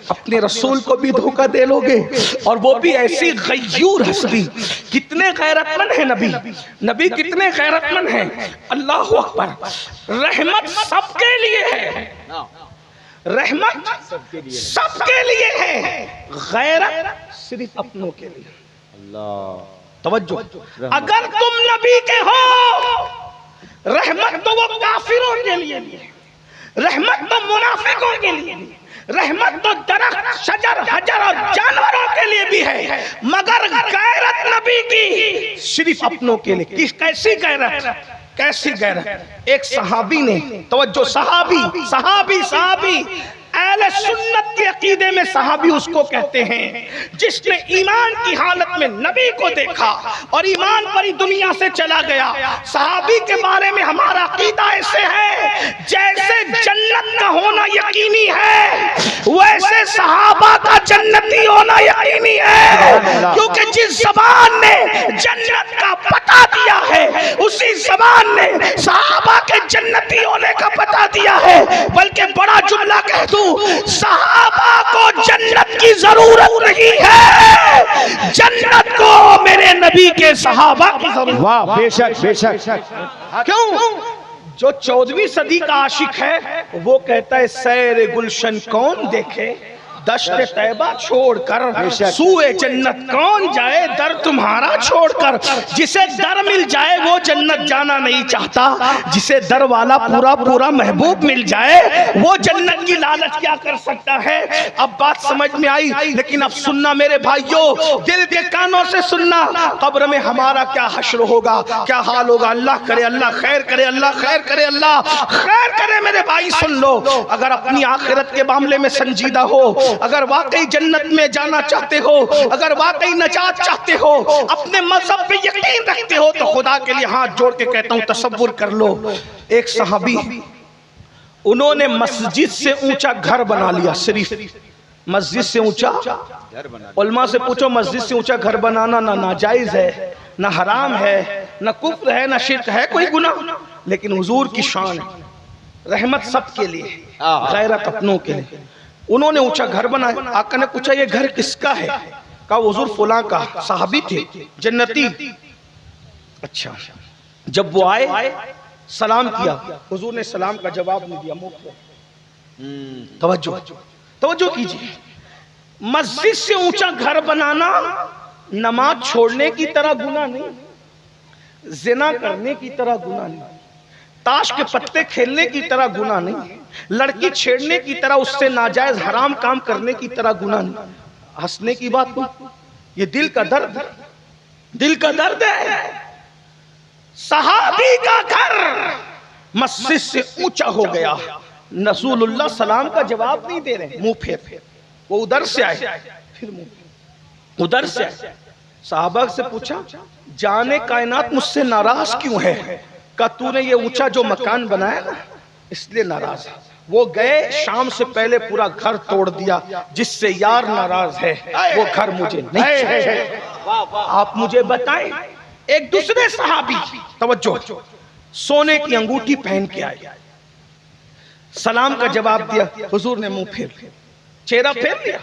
اپنے رسول کو بھی دھوکہ دے لو گے، اور وہ بھی ایسی غیور ہستی۔ کتنے غیرت مند ہیں نبی کتنے غیرت مند ہیں۔ اللہ اکبر، رحمت سب کے لیے ہے، رحمت سب کے لیے ہے، غیرت صرف اپنوں کے لیے۔ اللہ توجہ، اگر تم نبی کے ہو، رحمت تو وہ کافروں کے لیے بھی ہے، رحمت تو منافقوں کے لیے بھی ہے، رحمت تو درخت، شجر، حجر اور جانوروں کے لیے بھی ہے، مگر غیرت نبی کی صرف اپنوں کے لیے۔ کیسی غیرت؟ کیسی غیرت؟ ایک صحابی نے، توجہ، صحابی اہل سنت کے عقیدے میں صحابی اس کو کہتے ہیں جس نے ایمان کی حالت میں نبی کو دیکھا اور ایمان پر ہی دنیا سے چلا گیا۔ صحابی کے بارے میں ہمارا عقیدہ ایسے ہے جیسے جنت کا ہونا یقینی ہے، ویسے صحابہ کا جنتی ہونا یقینی ہے، کیونکہ جس زبان نے جنت کا پتہ دیا ہے اسی زبان نے صحابہ کے جنتی ہونے کا پتہ دیا ہے۔ بلکہ بڑا جملہ کہہ دوں، صحابہ کو جنت کی ضرورت نہیں ہے، جنت کو میرے نبی کے صحابہ کی ضرورت۔ واہ، بے شک بے شک۔ کیوں؟ جو 14ویں صدی کا عاشق ہے وہ کہتا ہے سیر گلشن کون دیکھے، دشت طیبہ چھوڑ کر سوئے جنت کون جائے، در تمہارا چھوڑ کر۔ جسے در مل جائے وہ جنت جانا نہیں چاہتا، جسے در والا پورا پورا محبوب مل جائے وہ جنت کی لالچ کیا کر سکتا ہے۔ اب بات سمجھ میں آئی، لیکن اب سننا میرے بھائیوں، دل کے کانوں سے سننا، قبر میں ہمارا کیا حشر ہوگا، کیا حال ہوگا۔ اللہ کرے، اللہ خیر کرے، اللہ خیر کرے، اللہ خیر کرے۔ میرے بھائی سن لو، اگر اپنی آخرت کے معاملے میں سنجیدہ ہو، اگر واقعی جنت میں جانا چاہتے ہو، اگر واقعی نجات چاہتے ہو، اپنے مذہب پہ یقین رکھتے ہو، تو خدا کے لیے ہاتھ جوڑ کے کہتا ہوں تصور کر لو، ایک صحابی انہوں نے مسجد سے اونچا گھر بنا لیا، صرف مسجد سے اونچا۔ علماء سے پوچھو مسجد سے اونچا گھر بنانا نہ ناجائز ہے، نہ حرام ہے، نہ کفر ہے، نہ شرک ہے، کوئی گناہ، لیکن حضور کی شان ہے، رحمت سب کے لیے، غیرت اپنوں کے لیے۔ انہوں نے اونچا گھر بنایا، آقا نے پوچھا یہ گھر کس کا ہے؟ کہا حضور فلاں کا، صحابی تھے، جنتی۔ اچھا، جب وہ آئے سلام کیا، حضور نے سلام کا جواب نہیں دیا، منہ کھولا۔ توجہ کیجئے، مسجد سے اونچا گھر بنانا نماز چھوڑنے کی طرح گناہ نہیں، زنا کرنے کی طرح گناہ نہیں، تاش کے پتے کھیلنے کی طرح گناہ نہیں، لڑکی چھیڑنے کی طرح اس سے ناجائز حرام کام کرنے کی طرح گناہ نہیں. ہنسنے کی بات نہیں، یہ دل کا درد ہے، دل کا درد ہے. صحابی کا گھر مسجد سے اونچا ہو گیا، رسول اللہ سلام کا جواب نہیں دے رہے، منہ پھیر. وہ ادھر سے آئے، پھر منہ ادھر سے آئے. صحابہ سے پوچھا جانے کائنات مجھ سے ناراض کیوں ہے؟ کہا تو نے یہ اونچا جو مکان بنایا نا اس لیے ناراض ہے. وہ گئے شام سے پہلے پورا گھر توڑ دیا. جس سے یار ناراض ہے وہ گھر مجھے نہیں چاہیے. آپ مجھے بتائیں، ایک دوسرے صحابی توجہ سونے کی انگوٹھی پہن کے آئے، سلام کا جواب دیا، حضور نے منہ پھیر چہرہ پھیر لیا.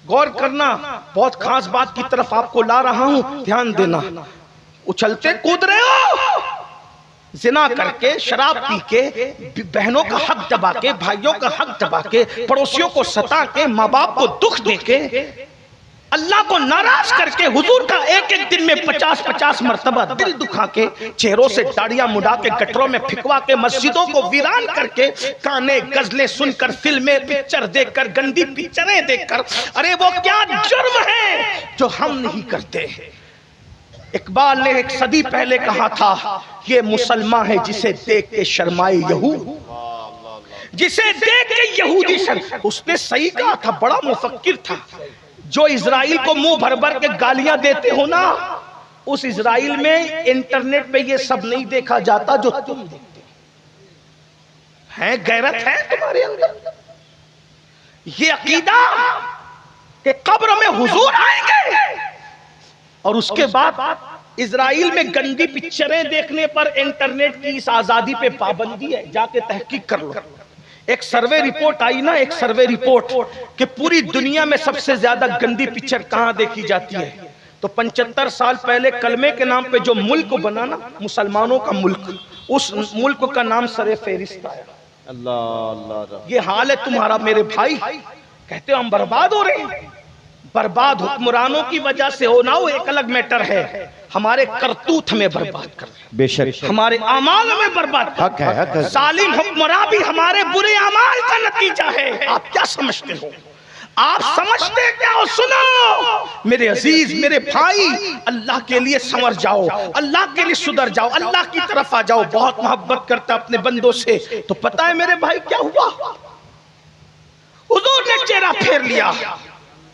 غور کرنا، بہت خاص بات کی طرف آپ کو لا رہا ہوں، دھیان دینا. اچھلتے کود رہے ہو، زنا کر کے، شراب پی کے، بہنوں کا حق دبا کے، بھائیوں کا حق دبا کے، پڑوسیوں کو ستا کے، ماں باپ کو دکھ دے کے، اللہ کو ناراض کر کے، حضور کا ایک ایک دن میں 50 مرتبہ دل دکھا کے، چہروں سے داڑیاں مڈا کے، گٹروں میں پھکوا کے، مسجدوں کو ویران کر کے، گانے غزلیں سن کر، فلمیں پکچر دیکھ کر، گندی پکچریں دیکھ کر. ارے وہ کیا جرم ہے جو ہم نہیں کرتے؟ اقبال نے ایک صدی پہلے کہا تھا یہ مسلمان ہے جسے دیکھ کے شرمائے یہود، جسے دیکھ کے یہودی شرم. اس نے صحیح کہا تھا، بڑا مفکر تھا. جو اسرائیل کو منہ بھر بھر کے گالیاں دیتے ہو نا، اس اسرائیل میں انٹرنیٹ پہ یہ سب نہیں دیکھا جاتا جو تم دیکھتے ہیں. غیرت ہے تمہارے اندر؟ یہ عقیدہ کہ قبر میں حضور آئیں گے اور اس کے بعد اسرائیل میں گندی پکچریں دیکھنے پر انٹرنیٹ کی اس آزادی پہ پابندی ہے. جا کے تحقیق کر لو. ایک سروے رپورٹ آئی نا، ایک سروے رپورٹ کہ پوری دنیا میں سب سے زیادہ گندی پکچر کہاں دیکھی جاتی ہے. تو 75 سال پہلے کلمے کے نام پہ جو ملک بنا نا، مسلمانوں کا ملک، اس ملک کا نام سر فہرست آیا. اللہ یہ حال ہے تمہارا میرے بھائی. کہتے ہو ہم برباد ہو رہے ہیں. برباد حکمرانوں کی وجہ سے ہو نہ ہو ایک الگ میٹر ہے، ہمارے کرتوت ہمیں برباد کر رہے ہیں، بے شک ہمارے اعمال ہمیں برباد کر رہے ہیں. ظالم حکمراں بھی ہمارے برے اعمال کا نتیجہ ہے. آپ کیا سمجھتے ہو؟ آپ سمجھتے کیا ہو؟ سنو میرے عزیز، میرے بھائی، اللہ کے لیے سنور جاؤ، اللہ کے لیے سدھر جاؤ، اللہ کی طرف آ جاؤ. بہت محبت کرتا اپنے بندوں سے. تو پتہ ہے میرے بھائی کیا ہوا؟ حضور نے چہرہ پھیر لیا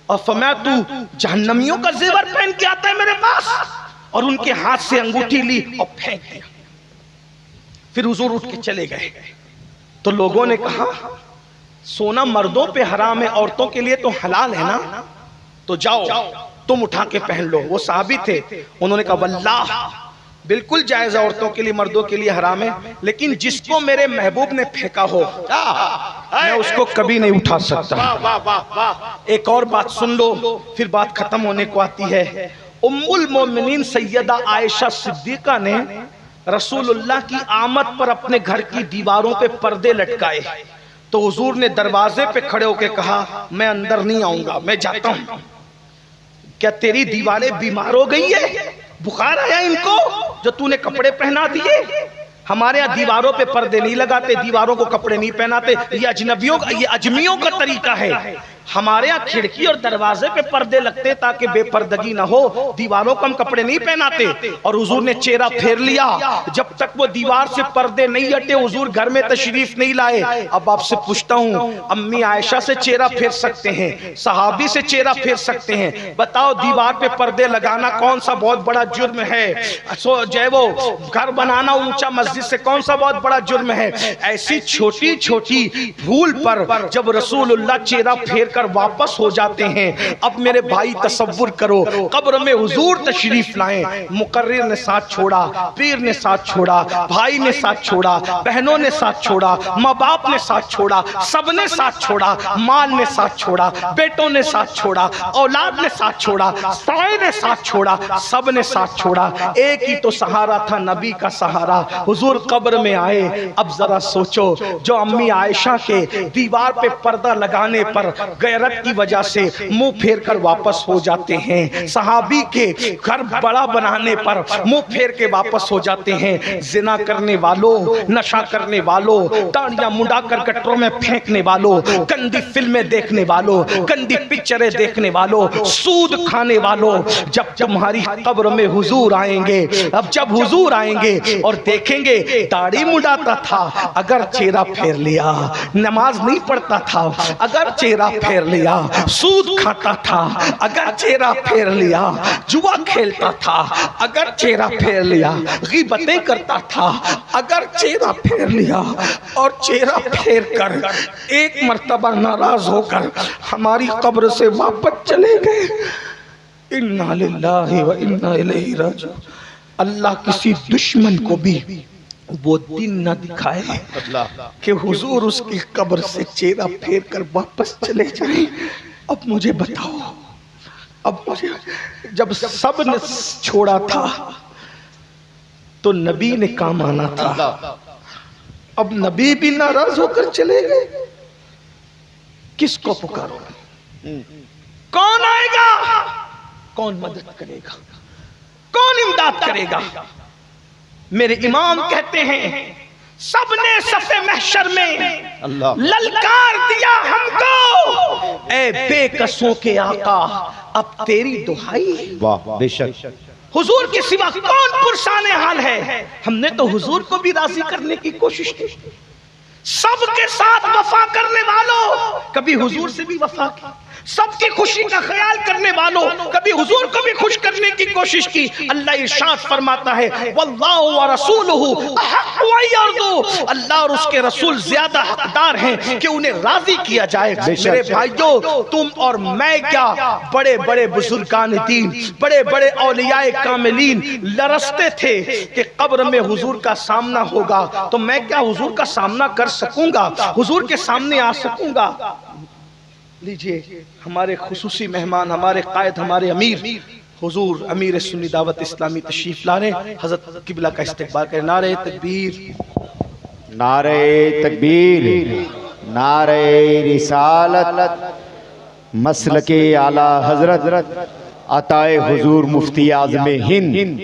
اور فرمایا تو جہنمیوں کا زیور پہن کے آتا ہے میرے پاس، اور ان کے ہاتھ سے انگوٹھی لی اور پھینک دیا. پھر حضور اٹھ کے چلے گئے. تو لوگوں نے کہا سونا مردوں پہ حرام ہے، عورتوں کے لیے تو حلال ہے نا، تو جاؤ تم اٹھا کے پہن لو. وہ صحابی تھے، انہوں نے کہا واللہ بالکل جائز، عورتوں کے لیے مردوں کے لیے حرام ہے، لیکن جس کو میرے محبوب نے پھینکا ہو میں اس کو کبھی نہیں اٹھا سکتا. ایک اور بات سن لو، پھر بات ختم ہونے کو آتی ہے. ام المومنین سیدہ عائشہ صدیقہ نے رسول اللہ کی آمد پر اپنے گھر کی دیواروں پہ پردے لٹکائے. تو حضور نے دروازے پہ کھڑے ہو کے کہا میں اندر نہیں آؤں گا، میں جاتا ہوں. کیا تیری دیواریں بیمار ہو گئی ہے؟ بخار آیا ان کو جو تو نے کپڑے پہنا دیے؟ ہمارے یہاں دیواروں پہ پردے نہیں لگاتے، دیواروں کو کپڑے نہیں پہناتے. یہ اجنبیوں کا، یہ اجمیوں کا طریقہ ہے. ہمارے یہاں کھڑکی اور دروازے پہ پردے لگتے تاکہ بے پردگی نہ ہو. دیواروں کو ہم کپڑے نہیں پہناتے. اور حضور نے چہرہ پھیر لیا. جب تک وہ دیوار سے پردے نہیں ہٹے حضور گھر میں تشریف نہیں لائے. اب آپ سے پوچھتا ہوں، امی عائشہ سے چہرہ پھیر سکتے ہیں، صحابی سے چہرہ پھیر سکتے ہیں، بتاؤ دیوار پہ پردے لگانا کون سا بہت بڑا جرم ہے؟ جو ہے وہ گھر بنانا اونچا مسجد سے کون سا بہت بڑا جرم ہے؟ ایسی چھوٹی چھوٹی بھول پر جب رسول اللہ چہرہ پھیر کر واپس ہو جاتے ہیں. اب میرے بھائی تصور کرو، قبر میں حضور تشریف لائیں، مقرر نے ساتھ چھوڑا، پیر نے ساتھ چھوڑا، بھائی نے ساتھ چھوڑا، بہنوں نے ساتھ چھوڑا، ماں باپ نے ساتھ چھوڑا، سب نے ساتھ چھوڑا، مال نے ساتھ چھوڑا، بیٹوں نے ساتھ چھوڑا، اولاد نے ساتھ چھوڑا، سائے نے ساتھ چھوڑا، سب نے ساتھ چھوڑا. ایک ہی تو سہارا تھا، نبی کا سہارا. حضور قبر میں آئے. اب ذرا سوچو، جو امی عائشہ کے دیوار پہ پردہ لگانے پر غیرت کی وجہ سے منہ پھیر کر واپس ہو جاتے ہیں، صحابی کے گھر بڑا بنانے پر منہ پھیر کے واپس ہو جاتے ہیں، زنا کرنے والوں، نشہ کرنے والوں، داڑیاں منڈا کر گٹروں میں پھینکنے والوں، گندی فلمیں دیکھنے والوں، گندی پکچریں دیکھنے والوں، سود کھانے والوں، جب تمہاری قبر میں حضور آئیں گے، اب جب حضور آئیں گے اور دیکھیں گے داڑھی منڈاتا تھا اگر چہرہ پھیر لیا، نماز نہیں پڑھتا تھا اگر چہرہ پھیر لیا، سود کھاتا تھا اگر چہرہ پھیر لیا، جوا کھیلتا تھا اگر چہرہ پھیر لیا، غیبتیں کرتا تھا اگر چہرہ پھیر لیا، اور چہرہ پھیر کر ایک مرتبہ ناراض ہو کر ہماری قبر سے واپس چلے گئے، انا للہ و انا الیہ راجعون۔ اللہ کسی دشمن کو بھی وہ دن نہ دکھائے کہ حضور اس کی قبر سے چہرہ پھیر کر واپس چلے جائیں۔ اب مجھے بتاؤ، اب مجھے جب سب نے چھوڑا تھا تو نبی نے کام آنا تھا، اب نبی بھی ناراض ہو کر چلے گئے، کس کو پکارو؟ کون آئے گا؟ کون مدد کرے گا؟ کون امداد کرے گا؟ میرے امام کہتے ہیں سب نے صف محشر میں للکار دیا ہم کو، اے بے کسوں کے آقا اب تیری دہائی، واہ بے شک، حضور کے سوا کون پرسان حال ہے؟ ہم نے تو حضور کو بھی راضی کرنے کی کوشش کی، سب کے ساتھ وفا کرنے والوں کبھی حضور سے بھی وفا کی، سب کی خوشی کا خیال کرنے والوں کبھی حضور کو بھی خوش کرنے کی کوشش کی۔ اللہ ارشاد فرماتا ہے واللہ ورسولہ احق ان یرضوا، اللہ اور اس کے رسول زیادہ حقدار ہیں کہ انہیں راضی کیا جائے۔ میرے بھائیوں، تم اور میں کیا، بڑے بڑے بزرگان دین، بڑے بڑے اولیاء کاملین لرزتے تھے کہ قبر میں حضور کا سامنا ہوگا تو میں کیا حضور کا سامنا کر سکوں گا، حضور کے سامنے آ سکوں گا؟ لیجئے ہمارے خصوصی مہمان، ہمارے قائد، ہمارے امیر حضور امیر سنی دعوت اسلامی تشریف لا رہے ہیں، حضرت قبلہ کا استقبال کریں۔ نعرہ تکبیر، نعرہ تکبیر، نعرہ رسالت، مسلک اعلی حضرت عطائے حضور مفتی اعظم ہند،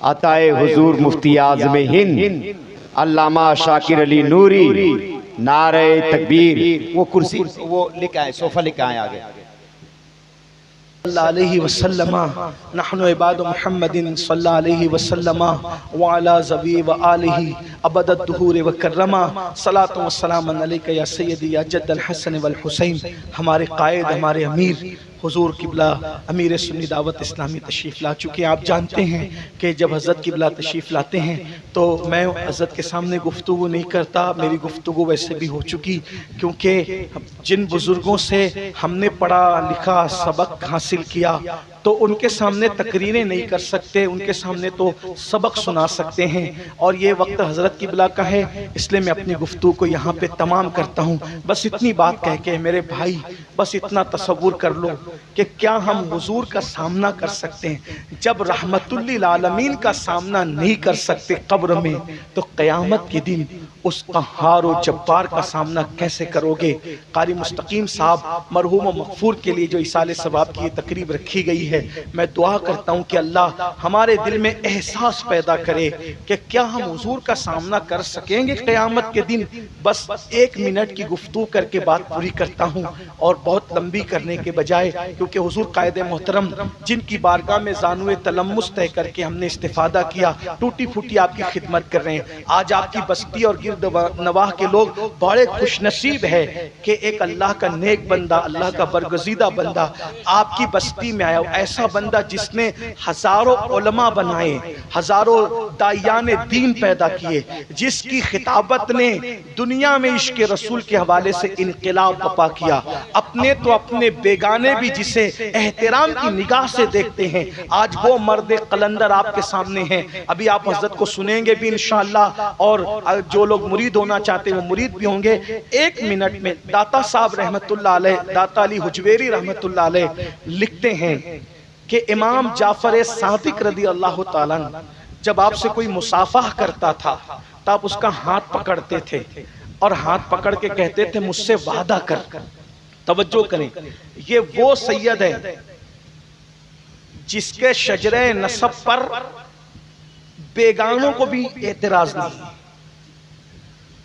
عطائے حضور مفتی اعظم ہند علامہ شاکر علی نوری، نعرہ تکبیر۔ وہ کرسی وہ لے کے آئے، صوفہ لے کے آئے آگے۔ صلی اللہ علیہ وسلم، نحن عباد محمد صلی اللہ علیہ وسلم وعلا ذوی وآلہ ابد الدہور وکرما، صلاۃ و سلام علیک یا سیدی یا جد الحسن والحسین۔ ہمارے قائد، ہمارے امیر حضور قبلہ امیر سنی دعوت اسلامی تشریف لا چکے ہیں۔ آپ جانتے ہیں کہ جب حضرت قبلہ تشریف لاتے ہیں تو میں حضرت کے سامنے گفتگو نہیں کرتا، میری گفتگو ویسے بھی ہو چکی، کیونکہ جن بزرگوں سے ہم نے پڑھا لکھا سبق حاصل کیا تو ان کے سامنے تقریریں نہیں کر سکتے، ان کے سامنے تو سبق سنا سکتے ہیں، اور یہ وقت حضرت قبلہ کا ہے، اس لیے میں اپنی گفتگو کو یہاں پہ تمام کرتا ہوں۔ بس اتنی بات کہہ کے میرے بھائی، بس اتنا تصور کر لو کہ کیا ہم حضور کا سامنا کر سکتے ہیں؟ جب رحمت للعالمین کا سامنا نہیں کر سکتے قبر میں تو قیامت کے دن اس قہار و جبار کا سامنا کیسے کرو گے؟ قاری مستقیم صاحب مرحوم و مغفور کے لیے جو ایصال ثواب کی یہ تقریب رکھی گئی ہے، میں دعا کرتا ہوں کہ اللہ ہمارے دل میں احساس پیدا کرے کہ کیا ہم حضور کا سامنا کر سکیں گے قیامت کے دن۔ بس 1 منٹ کی گفتگو کر کے بات پوری کرتا ہوں، اور بہت لمبی کرنے کے بجائے، کیونکہ حضور قائد محترم جن کی بارگاہ میں زانوِ تلمس طے کر کے ہم نے استفادہ کیا، ٹوٹی پھوٹی آپ کی خدمت کر رہے ہیں۔ آج آپ کی بستی اور گرد نواح کے لوگ بڑے خوش نصیب ہے کہ ایک اللہ کا نیک بندہ، اللہ کا برگزیدہ بندہ آپ کی بستی میں آیا، ایسا بندہ جس نے ہزاروں علماء بنائے، ہزاروں داعیان دین پیدا کیے، جس کی خطابت نے دنیا میں عشق رسول کے حوالے سے انقلاب برپا کیا۔ اپنے تو اپنے بیگانے بھی جسے احترام کی نگاہ سے دیکھتے ہیں، آج وہ مرد قلندر آپ کے سامنے ہیں۔ ابھی آپ حضرت کو سنیں گے بھی انشاءاللہ، اور جو لوگ مرید ہونا چاہتے ہیں وہ مرید بھی ہوں گے۔ 1 منٹ میں داتا صاحب رحمت اللہ علیہ، داتا علی حجویری رحمت اللہ علیہ لکھتے ہیں کہ امام جعفر صادق رضی اللہ تعالیٰ جب آپ سے کوئی مصافحہ کرتا تھا تو آپ اس کا ہاتھ پکڑتے تھے، اور ہاتھ پکڑ کے کہتے تھے مجھ سے وعدہ کر، توجہ کریں، یہ وہ سید ہے جس کے شجرہ نسب پر بیگانوں کو بھی اعتراض نہیں،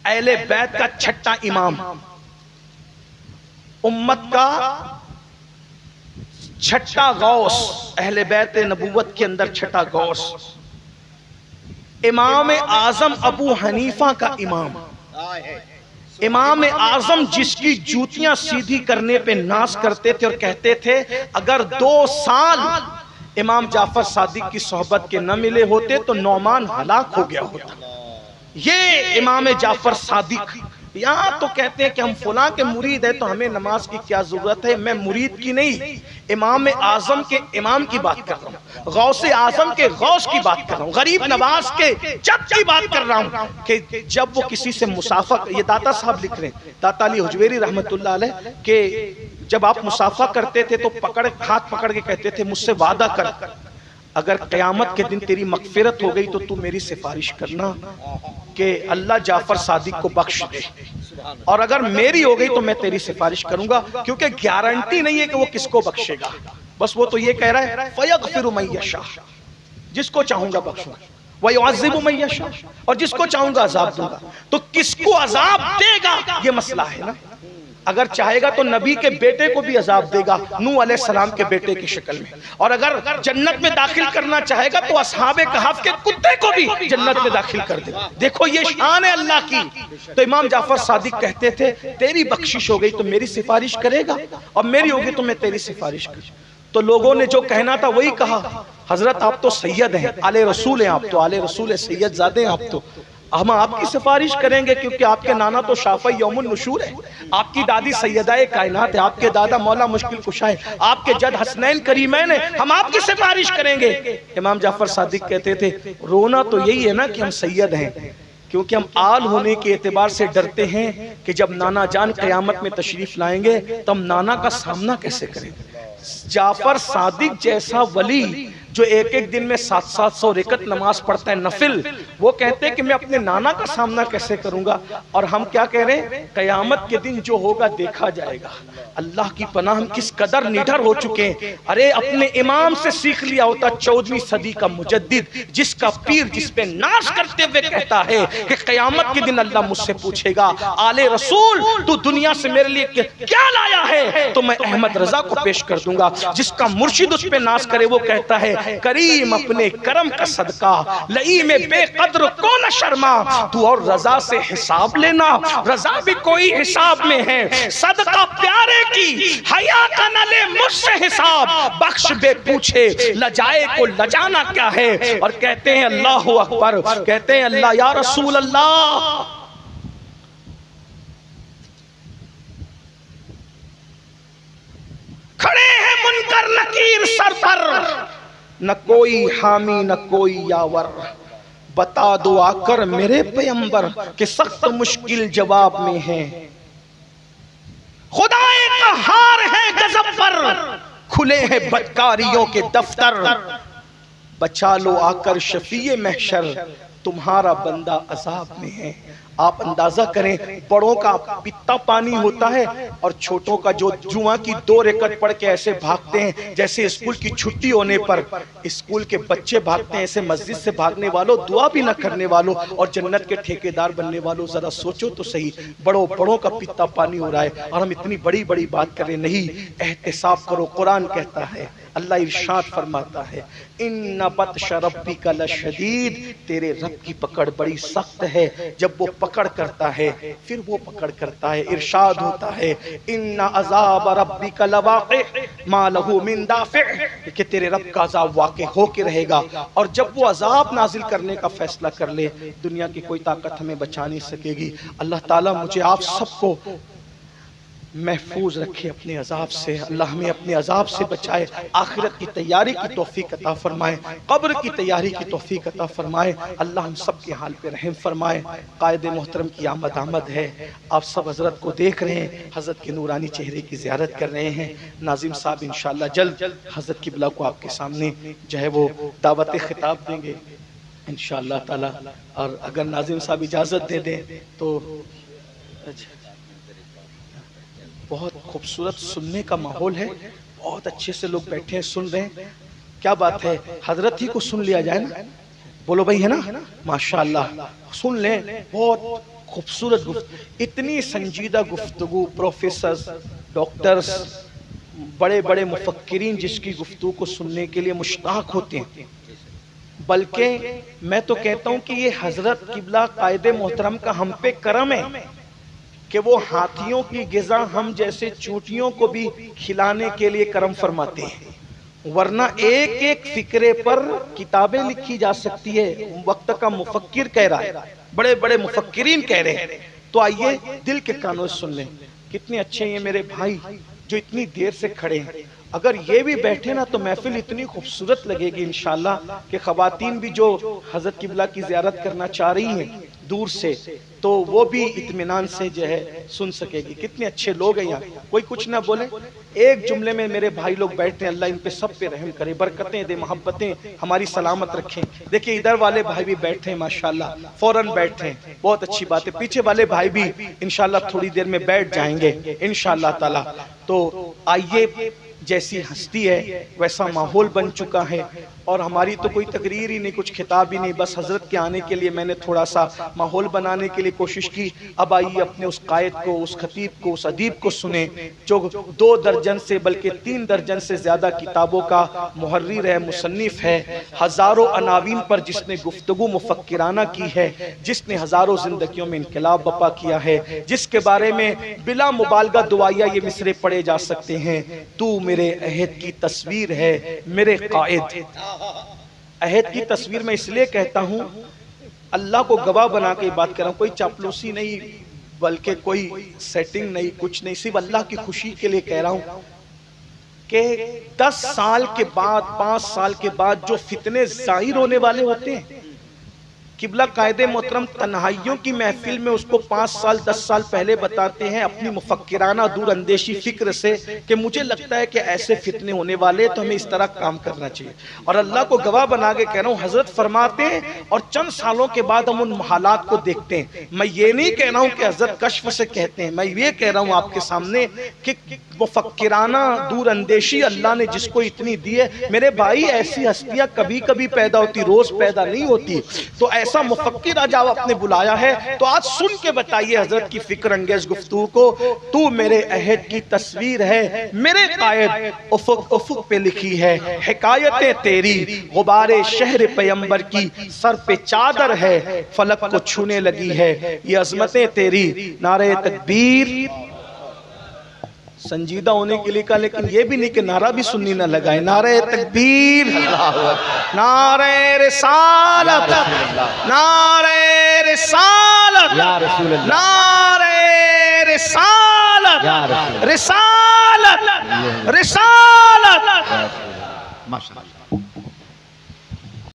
اہل بیت کا چھٹا امام، امت کا چھٹا غوث، اہل بیت نبوت کے اندر چھٹا غوث، امام اعظم ابو حنیفہ کا امام، امام اعظم جس کی جوتیاں سیدھی کرنے پہ ناز کرتے تھے اور کہتے تھے اگر 2 سال امام جعفر صادق کی صحبت کے نہ ملے ہوتے تو نعمان ہلاک ہو گیا ہوتا. یہ امام جعفر صادق. یہاں تو کہتے ہیں کہ ہم فلاں کے مرید ہیں تو ہمیں نماز کی کیا ضرورت ہے. میں مرید کی نہیں، امام اعظم کے امام کی بات کر رہا ہوں، غوث اعظم کے غوث کی بات کر رہا ہوں، غریب نواز کے جد کی بات کر رہا ہوں کہ جب وہ کسی سے مسافہ، یہ داتا صاحب لکھ رہے ہیں، داتا علی حجویری رحمت اللہ علیہ، کہ جب آپ مسافہ کرتے تھے تو ہاتھ پکڑ کے کہتے تھے مجھ سے وعدہ کر، اگر قیامت کے دن تیری مغفرت ہو گئی تو تو میری سفارش کرنا کہ اللہ جعفر صادق کو بخش دے، اور اگر میری ہو گئی تو میں تیری سفارش کروں گا، کیونکہ گارنٹی نہیں ہے کہ وہ کس کو بخشے گا. بس وہ تو یہ کہہ رہا ہے فَيَغْفِرُ مَن يَشَاءُ، جس کو چاہوں گا بخشوں گا، وَيُعَذِّبُ مَن يَشَاءُ، اور جس کو چاہوں گا عذاب دوں گا. تو کس کو عذاب دے گا یہ مسئلہ ہے نا. اگر چاہے گا تو نبی کے بیٹے کو بھی عذاب دے گا، نوح علیہ السلام کے بیٹے کی شکل میں، اور اگر جنت میں داخل کرنا چاہے گا تو اصحاب کہف کے کتے کو بھی جنت میں داخل کر دے گا. دیکھو یہ شان ہے اللہ کی. تو امام جعفر صادق کہتے تھے تیری بخشش ہو گئی تو میری سفارش کرے گا، اور میری ہوگی تو میں تیری سفارش کروں. تو لوگوں نے جو کہنا تھا وہی کہا. حضرت آپ تو سید ہیں، آل رسول ہیں، آپ تو آل رسول سید زادے ہیں، آپ تو ہم آپ کی سفارش کریں گے کیونکہ آپ کے نانا تو شافعی یوم النشور ہے، آپ کی دادی سیدہ کائنات ہے، آپ کے دادا مولا مشکل کشا ہے، آپ کے جد حسنین کریمین ہیں، ہم آپ کی سفارش کریں گے. امام جعفر صادق کہتے تھے رونا تو یہی ہے نا کہ ہم سید ہیں، کیونکہ ہم آل ہونے کے اعتبار سے ڈرتے ہیں کہ جب نانا جان قیامت میں تشریف لائیں گے تو ہم نانا کا سامنا کیسے کریں. جعفر صادق جیسا ولی جو ایک دن میں 700 رکعت نماز پڑھتا ہے نفل، وہ کہتے ہیں کہ میں اپنے نانا کا سامنا کیسے کروں گا. اور ہم کیا کہہ رہے ہیں، قیامت کے دن جو ہوگا دیکھا جائے گا. اللہ کی پناہ ہم کس قدر نڈر ہو چکے ہیں. ارے اپنے امام سے سیکھ لیا ہوتا 14ویں صدی کا مجدد، جس کا پیر جس پہ ناز کرتے ہوئے کہتا ہے کہ قیامت کے دن اللہ مجھ سے پوچھے گا آل رسول تو دنیا سے میرے لیے کیا لایا ہے، تو میں احمد رضا کو پیش کر دوں گا. جس کا مرشد اس پہ ناز کرے وہ کہتا ہے کریم اپنے کرم کا صدقہ لئی میں بے قدر کو نہ شرما، تو اور رضا سے حساب لینا، رضا بھی کوئی حساب میں ہے. صدقہ پیارے کی حیا کا نہ لے مجھ سے حساب، بخش بے پوچھے لجائے کو لجانا کیا ہے. اور کہتے ہیں اللہ اکبر، کہتے ہیں اللہ یا رسول اللہ، کھڑے ہیں منکر نکیر سر پر، نہ کوئی حامی نہ کوئی یاور، بتا دو آ کر میرے پیمبر کہ سخت مشکل جواب میں ہے. خدا قہار ہے غضب پر، کھلے ہیں بدکاریوں کے دفتر، بچا لو آ کر شفیع محشر، تمہارا بندہ عذاب میں ہے. آپ اندازہ کریں بڑوں کا پتا پانی ہوتا ہے اور چھوٹوں کا جو جمعہ کی 2 رکعت پڑھ کے ایسے بھاگتے ہیں جیسے اسکول کی چھٹی ہونے پر اسکول کے بچے بھاگتے ہیں، ایسے مسجد سے بھاگنے والوں، دعا بھی نہ کرنے والوں اور جنت کے ٹھیکیدار بننے والوں، ذرا سوچو تو صحیح. بڑوں کا پتا پانی ہو رہا ہے اور ہم اتنی بڑی بات کریں. نہیں، احتساب کرو. قرآن کہتا ہے، اللہ ارشاد فرماتا ہے ان بطش ربک لشدید، تیرے رب کی پکڑ بڑی سخت ہے. جب وہ پکڑ کرتا ہے پھر وہ پکڑ کرتا ہے. ارشاد ہوتا ہے ان عذاب ربک لواقع ما له من دافع، کہ تیرے رب کا عذاب واقع ہو کے رہے گا. اور جب وہ عذاب نازل کرنے کا فیصلہ کر لے دنیا کی کوئی طاقت ہمیں بچا نہیں سکے گی. اللہ تعالیٰ مجھے آپ سب کو محفوظ رکھے اپنے عذاب سے. اللہ ہمیں اپنے عذاب سے بچائے، آخرت کی تیاری کی توفیق عطا فرمائے، قبر کی تیاری کی توفیق عطا فرمائے. اللہ ہم سب کے حال پہ رحم فرمائے. قائد محترم کی آمد ہے. آپ سب حضرت کو دیکھ رہے ہیں، حضرت کے نورانی چہرے کی زیارت کر رہے ہیں. ناظم صاحب انشاءاللہ جلد حضرت قبلہ کو آپ کے سامنے جو ہے وہ دعوت خطاب دیں گے انشاءاللہ تعالی. اور اگر ناظم صاحب اجازت دے دیں تو بہت خوبصورت سننے کا ماحول ہے، بہت اچھے سے لوگ بیٹھے ہیں سن رہے ہیں. کیا بات ہے، حضرت ہی کو سن لیا جائے نا. بولو بھائی ہے نا، ماشاءاللہ سن لیں. بہت خوبصورت اتنی سنجیدہ گفتگو. پروفیسرز، ڈاکٹرز، بڑے بڑے مفکرین جس کی گفتگو کو سننے کے لیے مشتاق ہوتے ہیں. بلکہ میں تو کہتا ہوں کہ یہ حضرت قبلہ قائد محترم کا ہم پہ کرم ہے کہ وہ ہاتھیوں کی غذا ہم جیسے چونٹیوں کو بھی کھلانے کے لیے کرم فرماتے ہیں. ورنہ ایک ایک فکرے پر کتابیں لکھی جا سکتی ہے. وقت کا مفکر کہہ رہا ہے، بڑے بڑے مفکرین کہہ رہے ہیں. تو آئیے دل کے کانوں سے سن لیں. کتنے اچھے ہیں میرے بھائی جو اتنی دیر سے کھڑے ہیں. اگر یہ بھی بیٹھے نا تو محفل اتنی خوبصورت لگے گی انشاءاللہ کہ خواتین بھی جو حضرت قبلہ کی زیارت کرنا چاہ رہی ہیں دور سے تو وہ بھی اطمینان سے جو ہے سن سکے گی. کتنے اچھے لوگ ہیں یہاں. کوئی کچھ نہ بولے، ایک جملے میں میرے بھائی لوگ بیٹھتے ہیں. اللہ ان پہ سب پہ رحم کرے، برکتیں دے، محبتیں ہماری سلامت رکھیں. دیکھیں ادھر والے بھائی بھی بیٹھے ہیں ماشاءاللہ، فوراً بیٹھے ہیں. بہت اچھی بات ہے. پیچھے والے بھائی بھی انشاءاللہ تھوڑی دیر میں بیٹھ جائیں گے انشاءاللہ تعالی. تو آئیے، جیسی ہستی ہے ویسا ماحول بن چکا ہے. اور ہماری تو کوئی تقریر ہی نہیں، کچھ خطاب ہی نہیں، بس حضرت کے آنے کے لیے میں نے تھوڑا سا ماحول بنانے کے لیے کوشش کی. اب آئیے اپنے اس قائد کو، اس خطیب کو، اس ادیب کو سنیں جو 2 درجن سے بلکہ 3 درجن سے زیادہ کتابوں کا محرر ہے، مصنف ہے. ہزاروں عناوین پر جس نے گفتگو مفکرانہ کی ہے، جس نے ہزاروں زندگیوں میں انقلاب برپا کیا ہے، جس کے بارے میں بلا مبالغہ دعائیہ یہ مصرے پڑھے جا سکتے ہیں: تو میرے عہد کی تصویر ہے میرے قائد. عہد کی تصویر میں اس لیے کہتا ہوں، اللہ کو گواہ بنا کے بات کر رہا ہوں، کوئی چاپلوسی نہیں، بلکہ کوئی سیٹنگ نہیں، کچھ نہیں، صرف اللہ کی خوشی کے لیے کہہ رہا ہوں کہ 10 سال کے بعد، 5 سال کے بعد جو فتنے ظاہر ہونے والے ہوتے ہیں، قبلہ قائد محترم تنہائیوں کی محفل میں اس کو 5 سال 10 سال پہلے بتاتے ہیں اپنی مفکرانہ دور اندیشی فکر سے کہ مجھے لگتا ہے کہ ایسے فتنے ہونے والے تو ہمیں اس طرح کام کرنا چاہیے. اور اللہ کو گواہ بنا کے کہہ رہا ہوں، حضرت فرماتے ہیں اور چند سالوں کے بعد ہم ان حالات کو دیکھتے ہیں. میں یہ نہیں کہہ رہا ہوں کہ حضرت کشف سے کہتے ہیں، میں یہ کہہ رہا ہوں آپ کے سامنے کہ مفکرانہ دور اندیشی اللہ نے جس کو اتنی دی ہے. میرے بھائی ایسی ہستیاں کبھی کبھی پیدا ہوتی، روز پیدا نہیں ہوتی. تو ایسا مفکر آج آپ نے بلایا ہے تو آج سن کے بتائیے حضرت کی فکر انگیز گفتگو کو. تو میرے عہد کی تصویر ہے میرے قائد، افق افق پہ لکھی ہے حکایتیں تیری. غبار شہر پیمبر کی سر پہ چادر ہے، فلک کو چھونے لگی ہے یہ عظمتیں تیری. نعرہ تکبیر. سنجیدہ ہونے کے لیے کہا، لیکن یہ بھی نہیں کہ نعرہ بھی سننی نہ لگائے. نعرہ تکبیر، نعرہ رسالت، نعرہ رسالت، نعرہ رسالت، رسالت، رسالت. ماشاءاللہ.